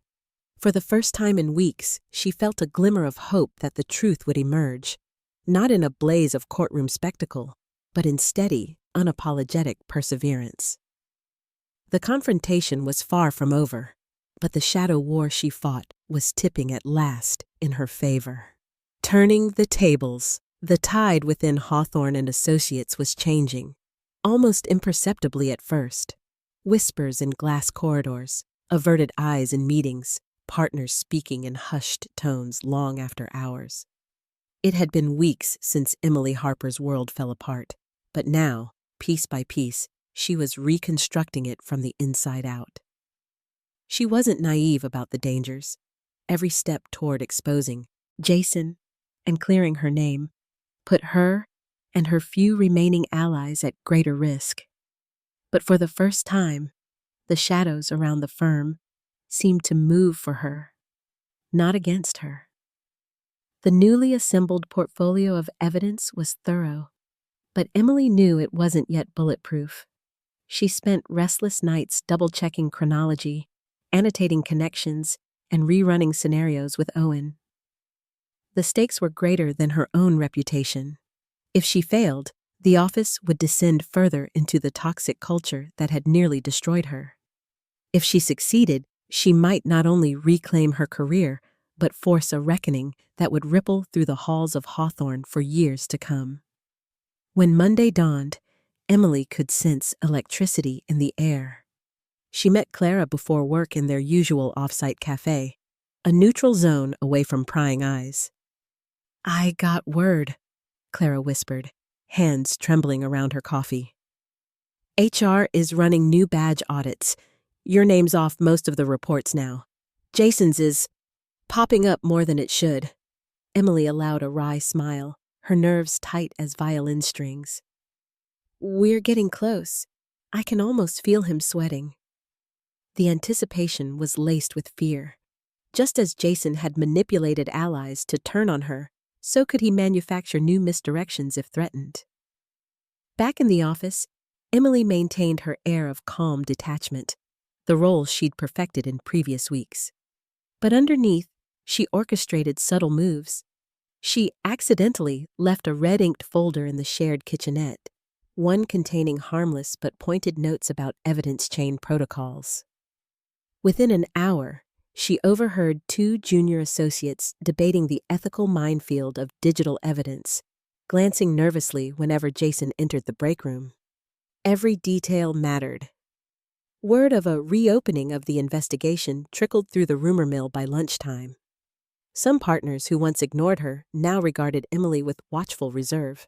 For the first time in weeks, she felt a glimmer of hope that the truth would emerge, not in a blaze of courtroom spectacle, but in steady, unapologetic perseverance. The confrontation was far from over, but the shadow war she fought was tipping at last in her favor. Turning the tables, the tide within Hawthorne and Associates was changing, almost imperceptibly at first. Whispers in glass corridors, averted eyes in meetings, partners speaking in hushed tones long after hours. It had been weeks since Emily Harper's world fell apart, but now, piece by piece, she was reconstructing it from the inside out. She wasn't naive about the dangers. Every step toward exposing Jason and clearing her name put her and her few remaining allies at greater risk. But for the first time, the shadows around the firm seemed to move for her, not against her. The newly assembled portfolio of evidence was thorough, but Emily knew it wasn't yet bulletproof. She spent restless nights double-checking chronology, annotating connections, and rerunning scenarios with Owen. The stakes were greater than her own reputation. If she failed, the office would descend further into the toxic culture that had nearly destroyed her. If she succeeded, she might not only reclaim her career, but force a reckoning that would ripple through the halls of Hawthorne for years to come. When Monday dawned, Emily could sense electricity in the air. She met Clara before work in their usual off-site cafe, a neutral zone away from prying eyes. "I got word," Clara whispered, hands trembling around her coffee. "HR is running new badge audits. Your name's off most of the reports now. Jason's is popping up more than it should." Emily allowed a wry smile, her nerves tight as violin strings. "We're getting close. I can almost feel him sweating." The anticipation was laced with fear. Just as Jason had manipulated allies to turn on her, so could he manufacture new misdirections if threatened. Back in the office, Emily maintained her air of calm detachment, the role she'd perfected in previous weeks. But underneath, she orchestrated subtle moves. She accidentally left a red-inked folder in the shared kitchenette, one containing harmless but pointed notes about evidence chain protocols. Within an hour, she overheard two junior associates debating the ethical minefield of digital evidence, glancing nervously whenever Jason entered the break room. Every detail mattered. Word of a reopening of the investigation trickled through the rumor mill by lunchtime. Some partners who once ignored her now regarded Emily with watchful reserve.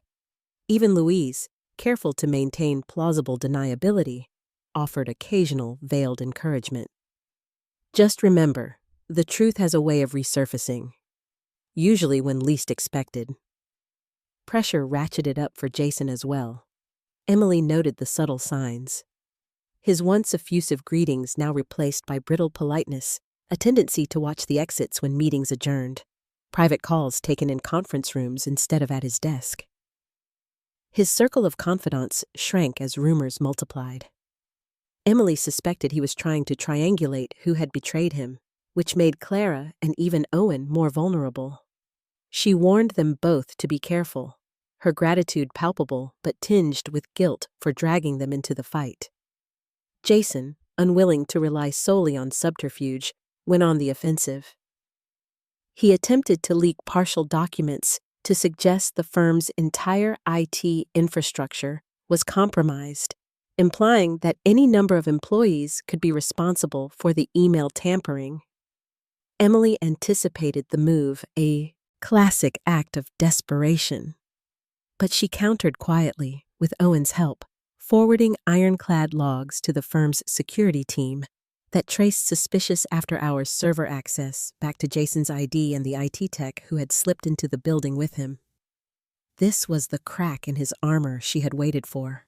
Even Louise, careful to maintain plausible deniability, offered occasional veiled encouragement. "Just remember, the truth has a way of resurfacing, usually when least expected." Pressure ratcheted up for Jason as well. Emily noted the subtle signs. His once effusive greetings now replaced by brittle politeness, a tendency to watch the exits when meetings adjourned, private calls taken in conference rooms instead of at his desk. His circle of confidants shrank as rumors multiplied. Emily suspected he was trying to triangulate who had betrayed him, which made Clara and even Owen more vulnerable. She warned them both to be careful, her gratitude palpable but tinged with guilt for dragging them into the fight. Jason, unwilling to rely solely on subterfuge, went on the offensive. He attempted to leak partial documents to suggest the firm's entire IT infrastructure was compromised, implying that any number of employees could be responsible for the email tampering. Emily anticipated the move, a classic act of desperation. But she countered quietly, with Owen's help, forwarding ironclad logs to the firm's security team that traced suspicious after-hours server access back to Jason's ID and the IT tech who had slipped into the building with him. This was the crack in his armor she had waited for.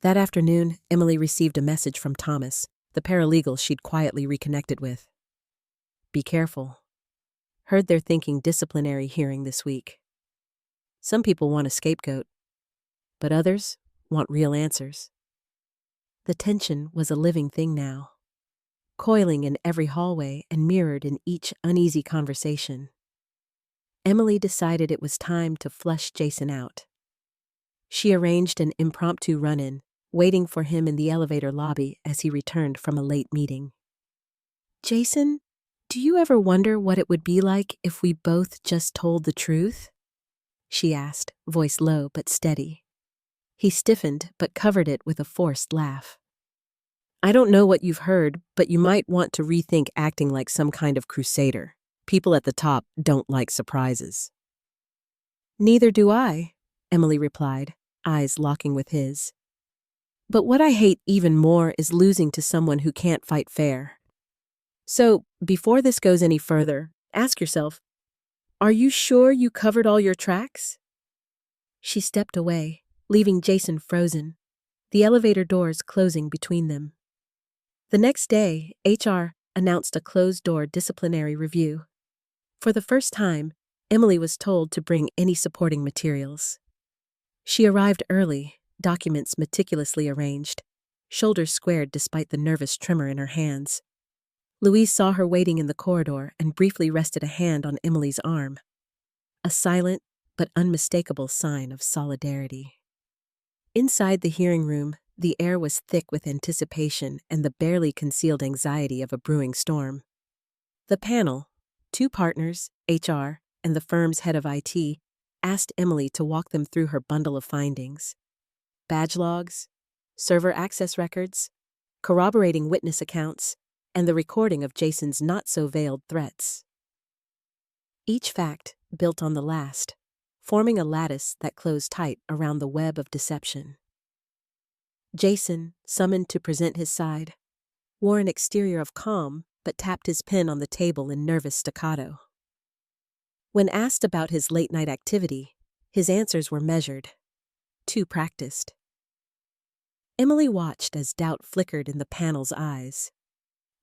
That afternoon, Emily received a message from Thomas, the paralegal she'd quietly reconnected with. Be careful. Heard they're thinking disciplinary hearing this week. Some people want a scapegoat, but others want real answers. The tension was a living thing now, coiling in every hallway and mirrored in each uneasy conversation. Emily decided it was time to flush Jason out. She arranged an impromptu run-in, waiting for him in the elevator lobby as he returned from a late meeting. Jason, do you ever wonder what it would be like if we both just told the truth? She asked, voice low but steady. He stiffened but covered it with a forced laugh. I don't know what you've heard, but you might want to rethink acting like some kind of crusader. People at the top don't like surprises. Neither do I, Emily replied, eyes locking with his. But what I hate even more is losing to someone who can't fight fair. So, before this goes any further, ask yourself, are you sure you covered all your tracks? She stepped away, leaving Jason frozen, the elevator doors closing between them. The next day, HR announced a closed-door disciplinary review. For the first time, Emily was told to bring any supporting materials. She arrived early, documents meticulously arranged, shoulders squared despite the nervous tremor in her hands. Louise saw her waiting in the corridor and briefly rested a hand on Emily's arm, a silent but unmistakable sign of solidarity. Inside the hearing room, the air was thick with anticipation and the barely concealed anxiety of a brewing storm. The panel, 2 partners, HR, and the firm's head of IT, asked Emily to walk them through her bundle of findings. Badge logs, server access records, corroborating witness accounts, and the recording of Jason's not-so-veiled threats. Each fact built on the last, forming a lattice that closed tight around the web of deception. Jason, summoned to present his side, wore an exterior of calm but tapped his pen on the table in nervous staccato. When asked about his late-night activity, his answers were measured, too practiced. Emily watched as doubt flickered in the panel's eyes.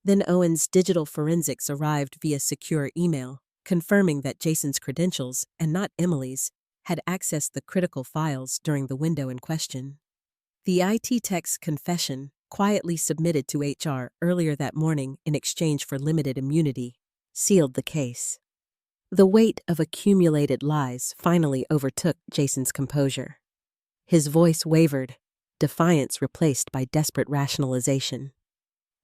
Then Owen's digital forensics arrived via secure email, confirming that Jason's credentials, and not Emily's, had accessed the critical files during the window in question. The IT tech's confession, quietly submitted to HR earlier that morning in exchange for limited immunity, sealed the case. The weight of accumulated lies finally overtook Jason's composure. His voice wavered, defiance replaced by desperate rationalization.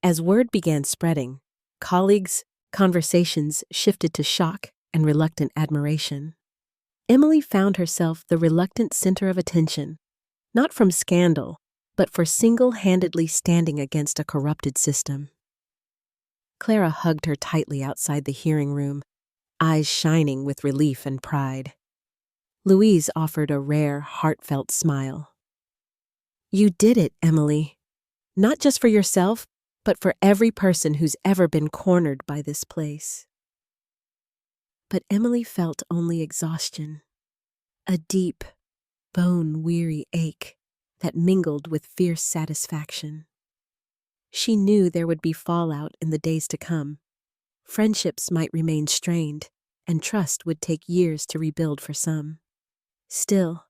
As word began spreading, colleagues' conversations shifted to shock and reluctant admiration. Emily found herself the reluctant center of attention, not from scandal, but for single-handedly standing against a corrupted system. Clara hugged her tightly outside the hearing room, eyes shining with relief and pride. Louise offered a rare, heartfelt smile. You did it, Emily. Not just for yourself, but for every person who's ever been cornered by this place. But Emily felt only exhaustion, a deep, bone-weary ache that mingled with fierce satisfaction. She knew there would be fallout in the days to come. Friendships might remain strained, and trust would take years to rebuild for some. Still,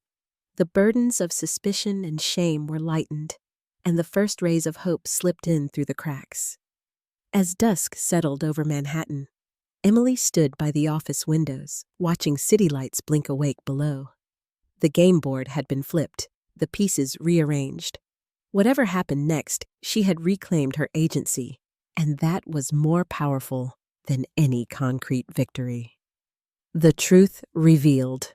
the burdens of suspicion and shame were lightened, and the first rays of hope slipped in through the cracks. As dusk settled over Manhattan, Emily stood by the office windows, watching city lights blink awake below. The game board had been flipped, the pieces rearranged. Whatever happened next, she had reclaimed her agency, and that was more powerful than any concrete victory. The truth revealed.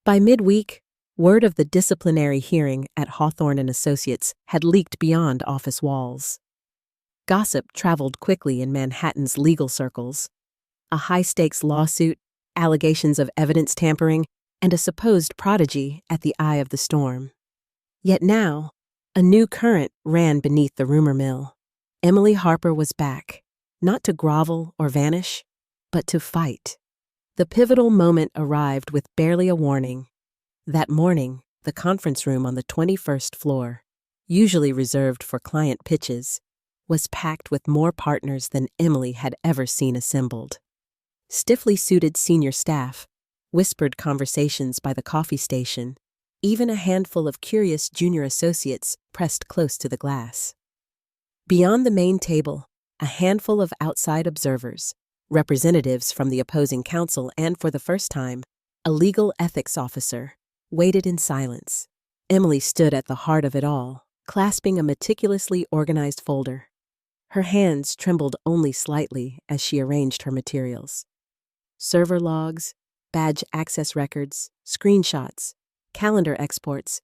By midweek, word of the disciplinary hearing at Hawthorne and Associates had leaked beyond office walls. Gossip traveled quickly in Manhattan's legal circles. A high-stakes lawsuit, allegations of evidence tampering, and a supposed prodigy at the eye of the storm. Yet now, a new current ran beneath the rumor mill. Emily Harper was back, not to grovel or vanish, but to fight. The pivotal moment arrived with barely a warning. That morning, the conference room on the 21st floor, usually reserved for client pitches, was packed with more partners than Emily had ever seen assembled. Stiffly suited senior staff, whispered conversations by the coffee station, even a handful of curious junior associates pressed close to the glass. Beyond the main table, a handful of outside observers, representatives from the opposing counsel and, for the first time, a legal ethics officer, waited in silence. Emily stood at the heart of it all, clasping a meticulously organized folder. Her hands trembled only slightly as she arranged her materials. Server logs, badge access records, screenshots, calendar exports,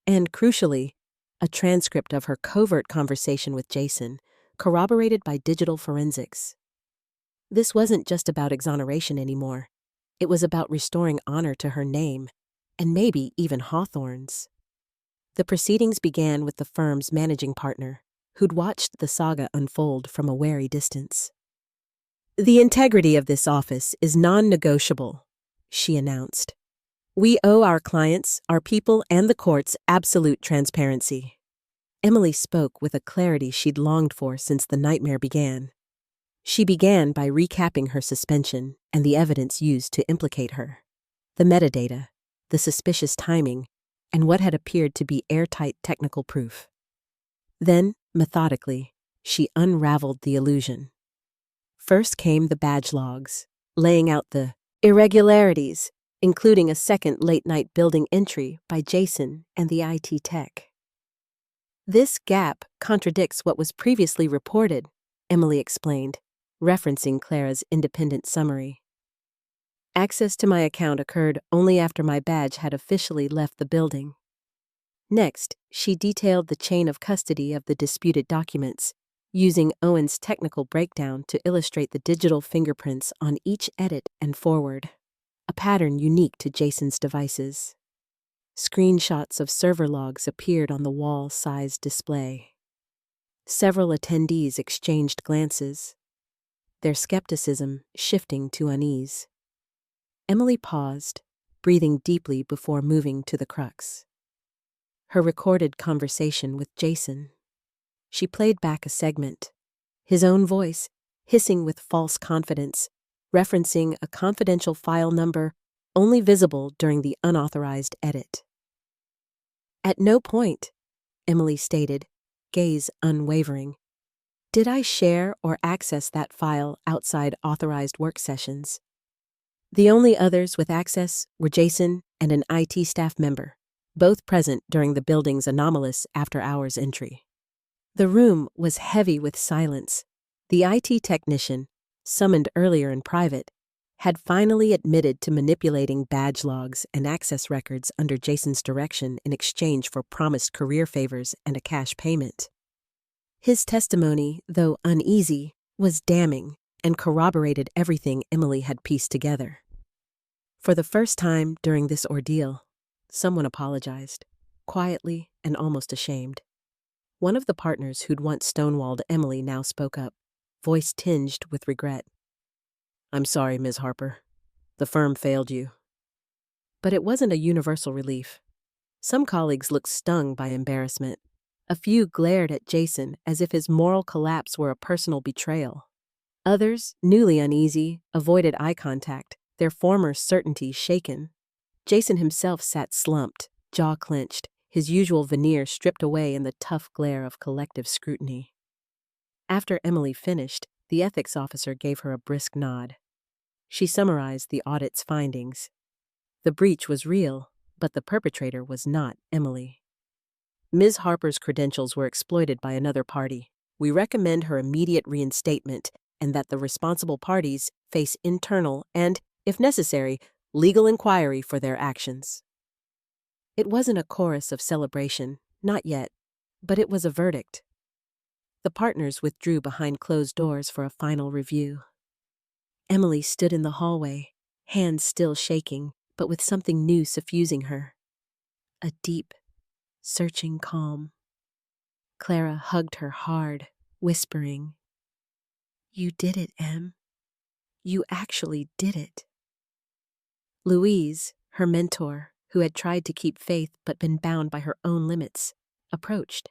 and, crucially, a transcript of her covert conversation with Jason, corroborated by digital forensics. This wasn't just about exoneration anymore. It was about restoring honor to her name, and maybe even Hawthorne's. The proceedings began with the firm's managing partner, who'd watched the saga unfold from a wary distance. "The integrity of this office is non-negotiable," she announced. "We owe our clients, our people, and the courts absolute transparency." Emily spoke with a clarity she'd longed for since the nightmare began. She began by recapping her suspension and the evidence used to implicate her. The metadata, the suspicious timing, and what had appeared to be airtight technical proof. Then, methodically, she unraveled the illusion. First came the badge logs, laying out the irregularities, including a second late-night building entry by Jason and the IT tech. "This gap contradicts what was previously reported," Emily explained, referencing Clara's independent summary. "Access to my account occurred only after my badge had officially left the building." Next, she detailed the chain of custody of the disputed documents, using Owen's technical breakdown to illustrate the digital fingerprints on each edit and forward, a pattern unique to Jason's devices. Screenshots of server logs appeared on the wall-sized display. Several attendees exchanged glances, their skepticism shifting to unease. Emily paused, breathing deeply before moving to the crux. Her recorded conversation with Jason. She played back a segment, his own voice, hissing with false confidence, referencing a confidential file number only visible during the unauthorized edit. "At no point," Emily stated, gaze unwavering, "did I share or access that file outside authorized work sessions. The only others with access were Jason and an IT staff member, both present during the building's anomalous after-hours entry." The room was heavy with silence. The IT technician, summoned earlier in private, had finally admitted to manipulating badge logs and access records under Jason's direction in exchange for promised career favors and a cash payment. His testimony, though uneasy, was damning and corroborated everything Emily had pieced together. For the first time during this ordeal, someone apologized, quietly and almost ashamed. One of the partners who'd once stonewalled Emily now spoke up, voice tinged with regret. "I'm sorry, Ms. Harper. The firm failed you." But it wasn't a universal relief. Some colleagues looked stung by embarrassment. A few glared at Jason as if his moral collapse were a personal betrayal. Others, newly uneasy, avoided eye contact, their former certainty shaken. Jason himself sat slumped, jaw clenched, his usual veneer stripped away in the tough glare of collective scrutiny. After Emily finished, the ethics officer gave her a brisk nod. She summarized the audit's findings. The breach was real, but the perpetrator was not Emily. "Ms. Harper's credentials were exploited by another party. We recommend her immediate reinstatement and that the responsible parties face internal and, if necessary, legal inquiry for their actions." It wasn't a chorus of celebration, not yet, but it was a verdict. The partners withdrew behind closed doors for a final review. Emily stood in the hallway, hands still shaking, but with something new suffusing her. A deep, searching calm. Clara hugged her hard, whispering, "You did it, Em. You actually did it." Louise, her mentor, who had tried to keep faith but been bound by her own limits, approached.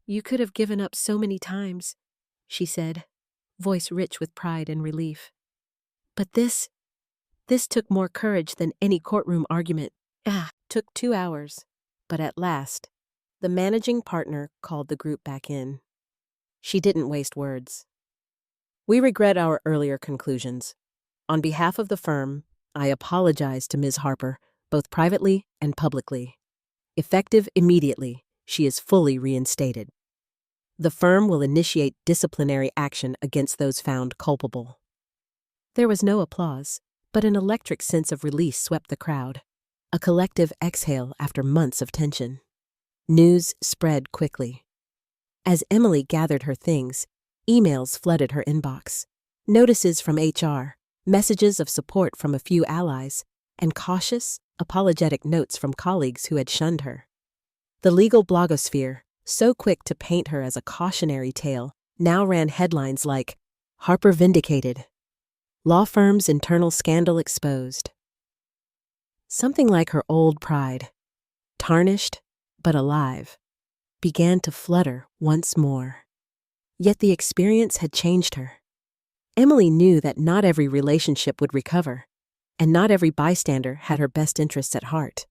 You could have given up so many times, she said, voice rich with pride and relief. But this took more courage than any courtroom argument. Took 2 hours. But at last, the managing partner called the group back in. She didn't waste words. We regret our earlier conclusions. On behalf of the firm, I apologize to Ms. Harper, both privately and publicly. Effective immediately, she is fully reinstated. The firm will initiate disciplinary action against those found culpable. There was no applause, but an electric sense of release swept the crowd, a collective exhale after months of tension. News spread quickly. As Emily gathered her things, emails flooded her inbox. Notices from HR, messages of support from a few allies, and cautious, apologetic notes from colleagues who had shunned her. The legal blogosphere, so quick to paint her as a cautionary tale, now ran headlines like, "Harper vindicated. Law firm's internal scandal exposed." Something like her old pride, tarnished but alive, began to flutter once more. Yet the experience had changed her. Emily knew that not every relationship would recover, and not every bystander had her best interests at heart.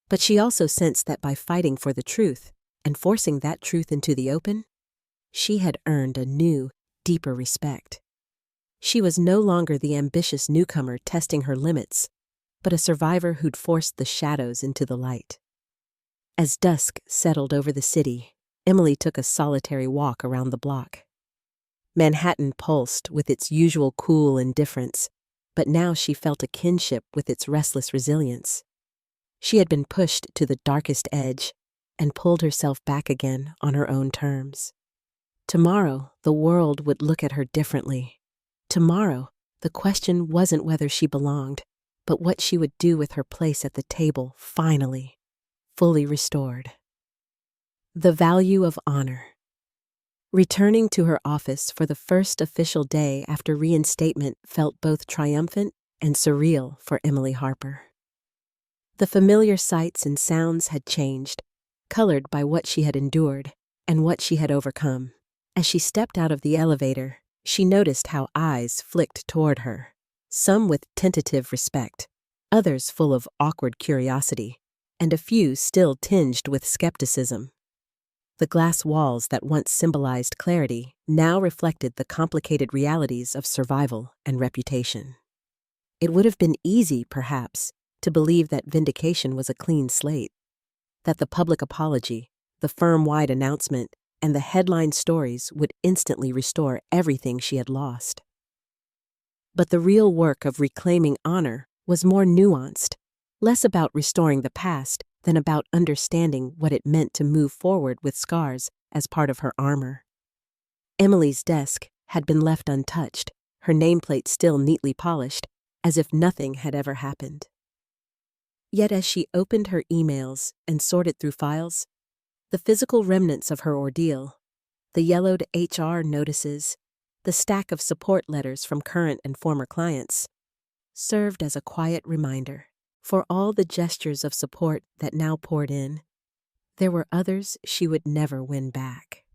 But she also sensed that by fighting for the truth and forcing that truth into the open, she had earned a new, deeper respect. She was no longer the ambitious newcomer testing her limits, but a survivor who'd forced the shadows into the light. As dusk settled over the city, Emily took a solitary walk around the block. Manhattan pulsed with its usual cool indifference, but now she felt a kinship with its restless resilience. She had been pushed to the darkest edge and pulled herself back again on her own terms. Tomorrow, the world would look at her differently. Tomorrow, the question wasn't whether she belonged, but what she would do with her place at the table, finally, fully restored. The value of honor. Returning to her office for the first official day after reinstatement felt both triumphant and surreal for Emily Harper. The familiar sights and sounds had changed, colored by what she had endured and what she had overcome. As she stepped out of the elevator, she noticed how eyes flicked toward her, some with tentative respect, others full of awkward curiosity, and a few still tinged with skepticism. The glass walls that once symbolized clarity now reflected the complicated realities of survival and reputation. It would have been easy, perhaps, to believe that vindication was a clean slate, that the public apology, the firm-wide announcement, and the headline stories would instantly restore everything she had lost. But the real work of reclaiming honor was more nuanced, less about restoring the past than about understanding what it meant to move forward with scars as part of her armor. Emily's desk had been left untouched, her nameplate still neatly polished, as if nothing had ever happened. Yet as she opened her emails and sorted through files, the physical remnants of her ordeal, the yellowed HR notices, the stack of support letters from current and former clients, served as a quiet reminder. For all the gestures of support that now poured in, there were others she would never win back.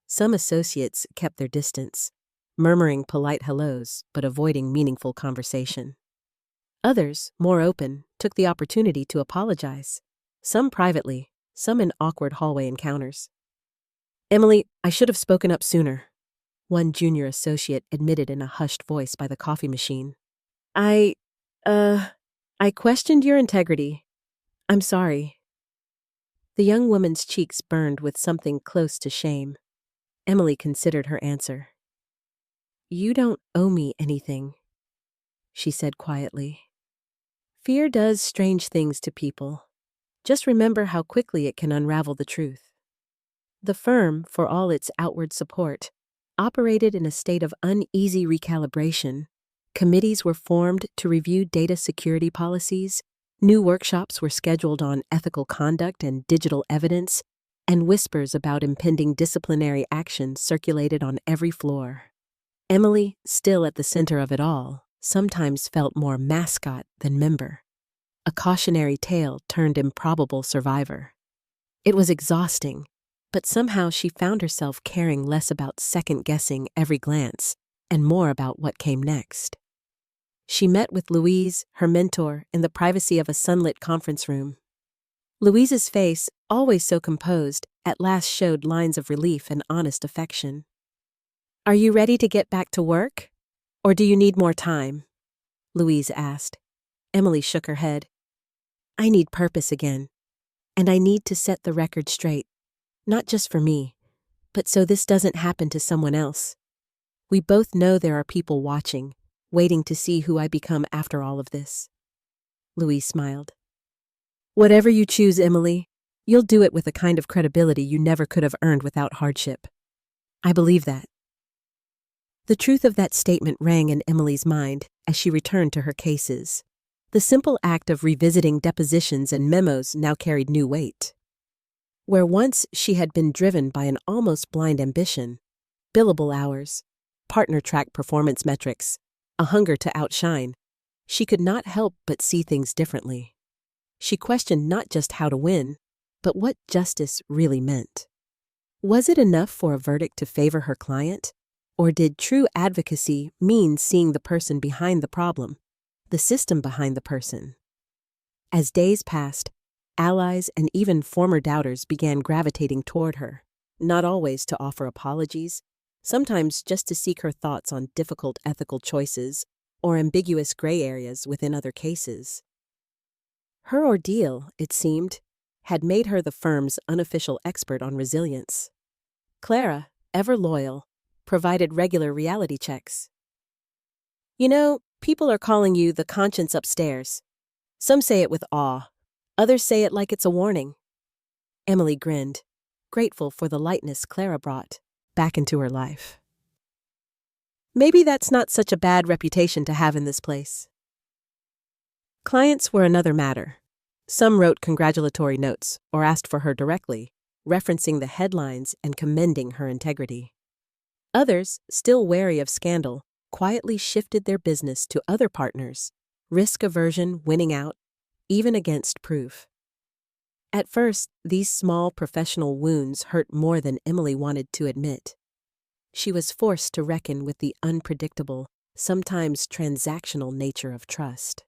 Some associates kept their distance, murmuring polite hellos but avoiding meaningful conversation. Others, more open, took the opportunity to apologize, some privately, some in awkward hallway encounters. "Emily, I should have spoken up sooner," one junior associate admitted in a hushed voice by the coffee machine. I questioned your integrity. I'm sorry." The young woman's cheeks burned with something close to shame. Emily considered her answer. "You don't owe me anything," she said quietly. "Fear does strange things to people. Just remember how quickly it can unravel the truth." The firm, for all its outward support, operated in a state of uneasy recalibration. Committees were formed to review data security policies, new workshops were scheduled on ethical conduct and digital evidence, and whispers about impending disciplinary action circulated on every floor. Emily, still at the center of it all, sometimes felt more mascot than member, a cautionary tale turned improbable survivor. It was exhausting, But somehow she found herself caring less about second-guessing every glance and more about what came next. She met with Louise, her mentor, in the privacy of a sunlit conference room. Louise's face, always so composed, at last showed lines of relief and honest affection. "Are you ready to get back to work? Or do you need more time?" Louise asked. Emily shook her head. "I need purpose again. And I need to set the record straight. Not just for me, but so this doesn't happen to someone else. We both know there are people watching, waiting to see who I become after all of this." Louise smiled. "Whatever you choose, Emily, you'll do it with a kind of credibility you never could have earned without hardship. I believe that." The truth of that statement rang in Emily's mind as she returned to her cases. The simple act of revisiting depositions and memos now carried new weight. Where once she had been driven by an almost blind ambition, billable hours, partner-track performance metrics, a hunger to outshine, she could not help but see things differently. She questioned not just how to win, but what justice really meant. Was it enough for a verdict to favor her client? Or did true advocacy mean seeing the person behind the problem, the system behind the person? As days passed, allies and even former doubters began gravitating toward her, not always to offer apologies, sometimes just to seek her thoughts on difficult ethical choices or ambiguous gray areas within other cases. Her ordeal, it seemed, had made her the firm's unofficial expert on resilience. Clara, ever loyal, provided regular reality checks. "You know, people are calling you the conscience upstairs. Some say it with awe. Others say it like it's a warning." Emily grinned, grateful for the lightness Clara brought back into her life. Maybe that's not such a bad reputation to have in this place. Clients were another matter. Some wrote congratulatory notes or asked for her directly, referencing the headlines and commending her integrity. Others, still wary of scandal, quietly shifted their business to other partners, risk aversion winning out, even against proof. At first, these small professional wounds hurt more than Emily wanted to admit. She was forced to reckon with the unpredictable, sometimes transactional nature of trust.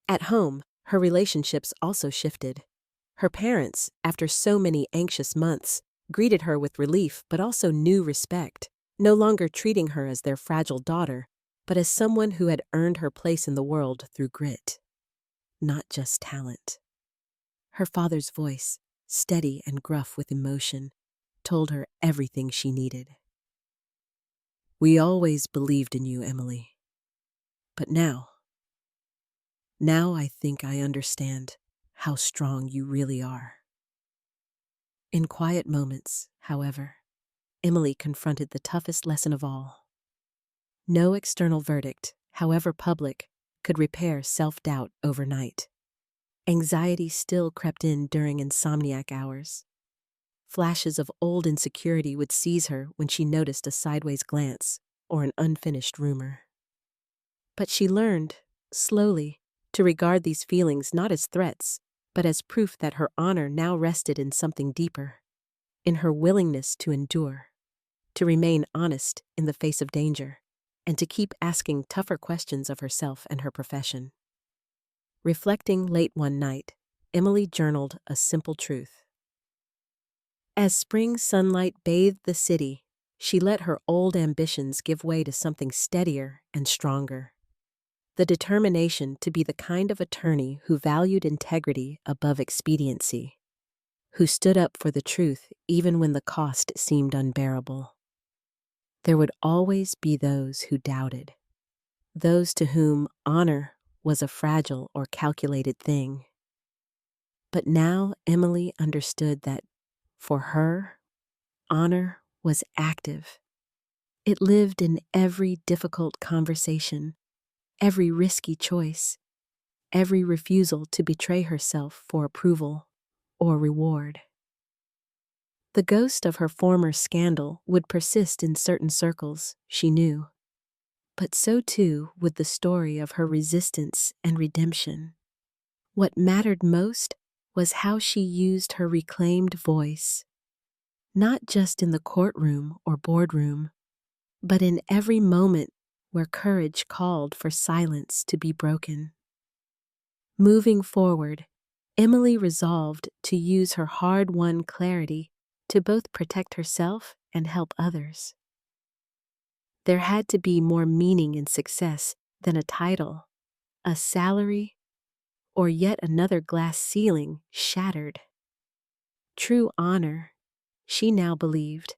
At home, her relationships also shifted. Her parents, after so many anxious months, greeted her with relief but also new respect, no longer treating her as their fragile daughter, but as someone who had earned her place in the world through grit, not just talent. Her father's voice, steady and gruff with emotion, told her everything she needed. "We always believed in you, Emily. But now I think I understand how strong you really are." In quiet moments, however, Emily confronted the toughest lesson of all. No external verdict, however public, could repair self-doubt overnight. Anxiety still crept in during insomniac hours. Flashes of old insecurity would seize her when she noticed a sideways glance or an unfinished rumor. But she learned, slowly, to regard these feelings not as threats, but as proof that her honor now rested in something deeper, in her willingness to endure, to remain honest in the face of danger, and to keep asking tougher questions of herself and her profession. Reflecting late one night, Emily journaled a simple truth. As spring sunlight bathed the city, she let her old ambitions give way to something steadier and stronger. The determination to be the kind of attorney who valued integrity above expediency, who stood up for the truth even when the cost seemed unbearable. There would always be those who doubted, those to whom honor was a fragile or calculated thing. But now Emily understood that, for her, honor was active. It lived in every difficult conversation, every risky choice, every refusal to betray herself for approval or reward. The ghost of her former scandal would persist in certain circles, she knew. But so too would the story of her resistance and redemption. What mattered most was how she used her reclaimed voice, not just in the courtroom or boardroom, but in every moment where courage called for silence to be broken. Moving forward, Emily resolved to use her hard-won clarity to both protect herself and help others. There had to be more meaning in success than a title, a salary, or yet another glass ceiling shattered. True honor, she now believed,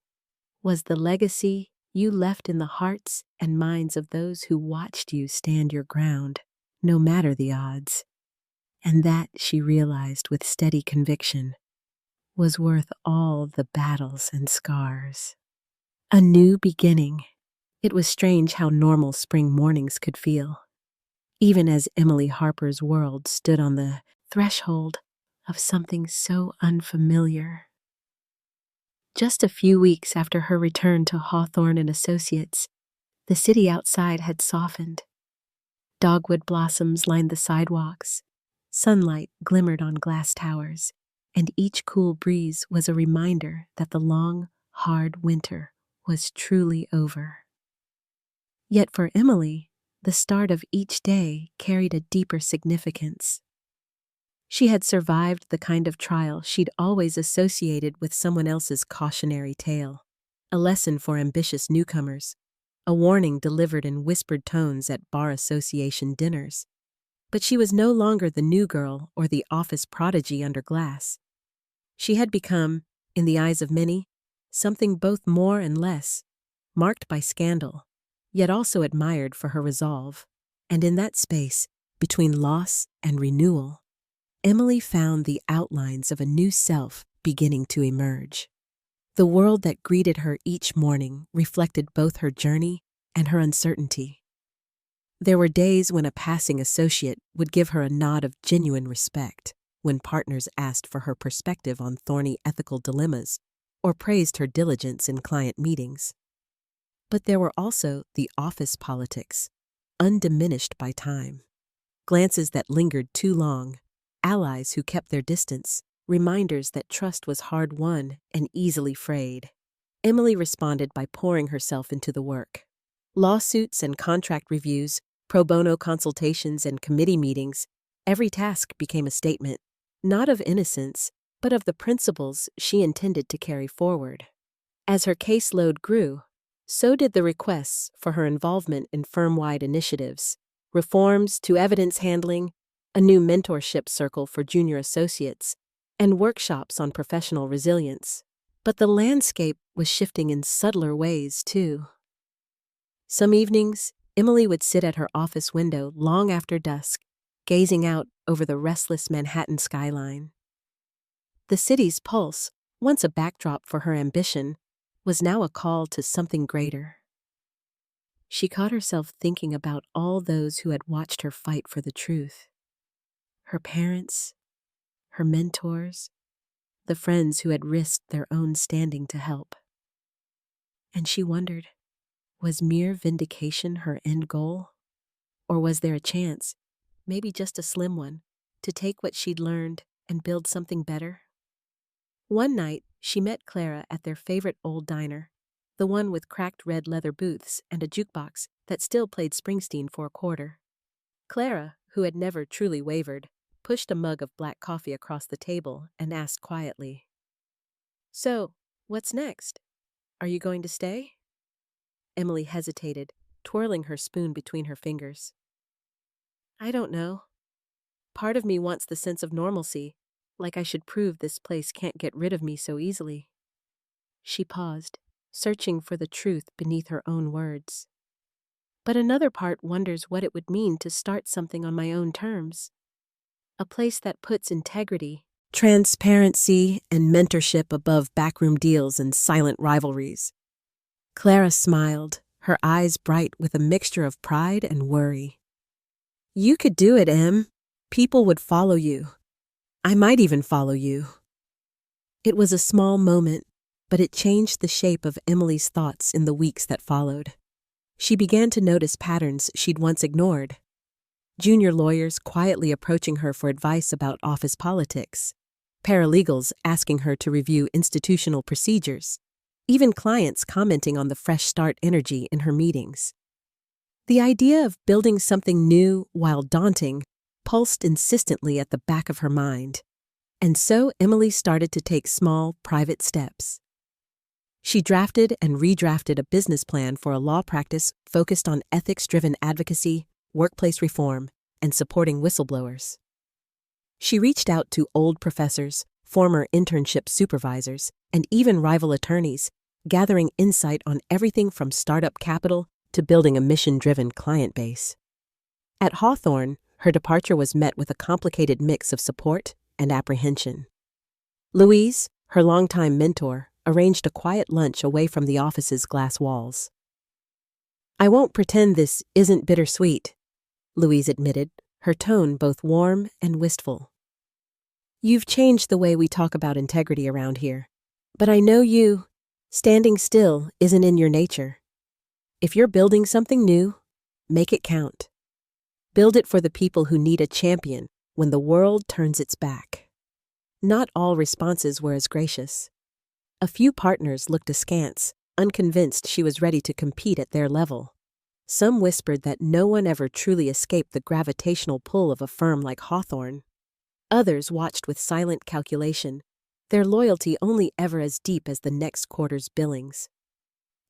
was the legacy you left in the hearts and minds of those who watched you stand your ground, no matter the odds. And that, she realized with steady conviction, was worth all the battles and scars. A new beginning. It was strange how normal spring mornings could feel, even as Emily Harper's world stood on the threshold of something so unfamiliar. Just a few weeks after her return to Hawthorne and Associates, the city outside had softened. Dogwood blossoms lined the sidewalks, sunlight glimmered on glass towers, and each cool breeze was a reminder that the long, hard winter was truly over. Yet for Emily, the start of each day carried a deeper significance. She had survived the kind of trial she'd always associated with someone else's cautionary tale, a lesson for ambitious newcomers, a warning delivered in whispered tones at bar association dinners. But she was no longer the new girl or the office prodigy under glass. She had become, in the eyes of many, something both more and less, marked by scandal, yet also admired for her resolve. And in that space, between loss and renewal, Emily found the outlines of a new self beginning to emerge. The world that greeted her each morning reflected both her journey and her uncertainty. There were days when a passing associate would give her a nod of genuine respect, when partners asked for her perspective on thorny ethical dilemmas or praised her diligence in client meetings. But there were also the office politics, undiminished by time. Glances that lingered too long, allies who kept their distance, reminders that trust was hard-won and easily frayed. Emily responded by pouring herself into the work. Lawsuits and contract reviews, pro bono consultations and committee meetings, every task became a statement, not of innocence, but of the principles she intended to carry forward. As her caseload grew, so did the requests for her involvement in firm-wide initiatives, reforms to evidence handling, a new mentorship circle for junior associates, and workshops on professional resilience. But the landscape was shifting in subtler ways, too. Some evenings, Emily would sit at her office window long after dusk, gazing out over the restless Manhattan skyline. The city's pulse, once a backdrop for her ambition, was now a call to something greater. She caught herself thinking about all those who had watched her fight for the truth. Her parents, her mentors, the friends who had risked their own standing to help. And she wondered, was mere vindication her end goal? Or was there a chance, maybe just a slim one, to take what she'd learned and build something better? One night, she met Clara at their favorite old diner, the one with cracked red leather booths and a jukebox that still played Springsteen for a quarter. Clara, who had never truly wavered, pushed a mug of black coffee across the table and asked quietly, "So, what's next? Are you going to stay?" Emily hesitated, twirling her spoon between her fingers. "I don't know. Part of me wants the sense of normalcy, like I should prove this place can't get rid of me so easily." She paused, searching for the truth beneath her own words. "But another part wonders what it would mean to start something on my own terms. A place that puts integrity, transparency, and mentorship above backroom deals and silent rivalries." Clara smiled, her eyes bright with a mixture of pride and worry. "You could do it, Em. People would follow you. I might even follow you." It was a small moment, but it changed the shape of Emily's thoughts in the weeks that followed. She began to notice patterns she'd once ignored. Junior lawyers quietly approaching her for advice about office politics, paralegals asking her to review institutional procedures, even clients commenting on the fresh start energy in her meetings. The idea of building something new, while daunting, pulsed insistently at the back of her mind, and so Emily started to take small, private steps. She drafted and redrafted a business plan for a law practice focused on ethics-driven advocacy, workplace reform, and supporting whistleblowers. She reached out to old professors, former internship supervisors, and even rival attorneys, gathering insight on everything from startup capital to building a mission-driven client base. At Hawthorne, her departure was met with a complicated mix of support and apprehension. Louise, her longtime mentor, arranged a quiet lunch away from the office's glass walls. "I won't pretend this isn't bittersweet," Louise admitted, her tone both warm and wistful. "You've changed the way we talk about integrity around here, but I know standing still isn't in your nature. If you're building something new, make it count. Build it for the people who need a champion when the world turns its back." Not all responses were as gracious. A few partners looked askance, unconvinced she was ready to compete at their level. Some whispered that no one ever truly escaped the gravitational pull of a firm like Hawthorne. Others watched with silent calculation, their loyalty only ever as deep as the next quarter's billings.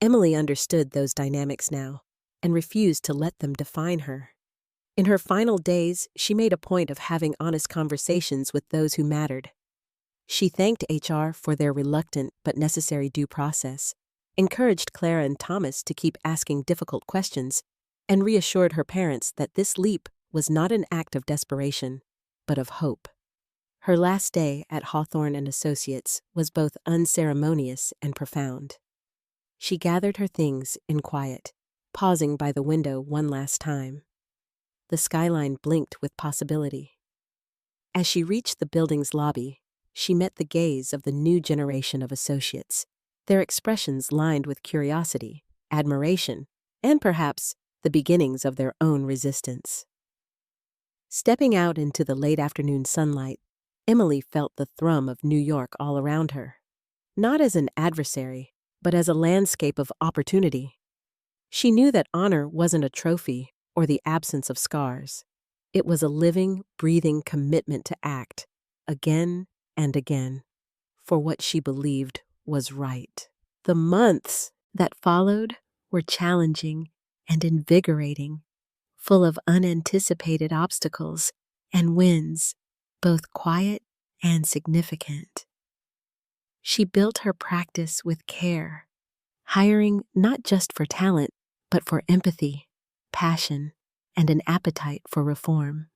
Emily understood those dynamics now, and refused to let them define her. In her final days, she made a point of having honest conversations with those who mattered. She thanked HR for their reluctant but necessary due process, encouraged Clara and Thomas to keep asking difficult questions, and reassured her parents that this leap was not an act of desperation, but of hope. Her last day at Hawthorne and Associates was both unceremonious and profound. She gathered her things in quiet, pausing by the window one last time. The skyline blinked with possibility. As she reached the building's lobby, she met the gaze of the new generation of associates, their expressions lined with curiosity, admiration, and perhaps the beginnings of their own resistance. Stepping out into the late afternoon sunlight, Emily felt the thrum of New York all around her, not as an adversary, but as a landscape of opportunity. She knew that honor wasn't a trophy or the absence of scars. It was a living, breathing commitment to act, again and again, for what she believed was right. The months that followed were challenging and invigorating, full of unanticipated obstacles and wins, both quiet and significant. She built her practice with care, hiring not just for talent, but for empathy, passion, and an appetite for reform.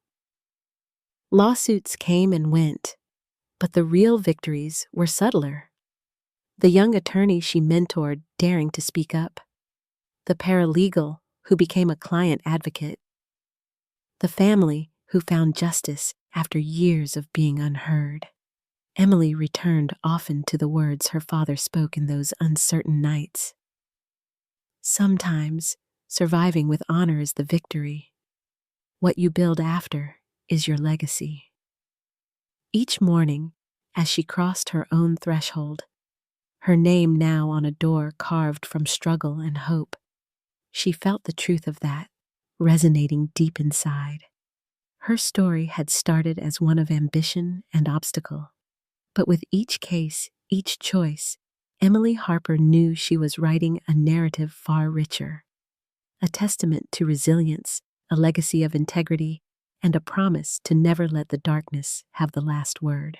Lawsuits came and went, but the real victories were subtler. The young attorney she mentored daring to speak up, the paralegal who became a client advocate, the family who found justice after years of being unheard. Emily returned often to the words her father spoke in those uncertain nights. Sometimes, surviving with honor is the victory. What you build after is your legacy. Each morning, as she crossed her own threshold, her name now on a door carved from struggle and hope, she felt the truth of that resonating deep inside. Her story had started as one of ambition and obstacle, but with each case, each choice, Emily Harper knew she was writing a narrative far richer, a testament to resilience, a legacy of integrity, and a promise to never let the darkness have the last word.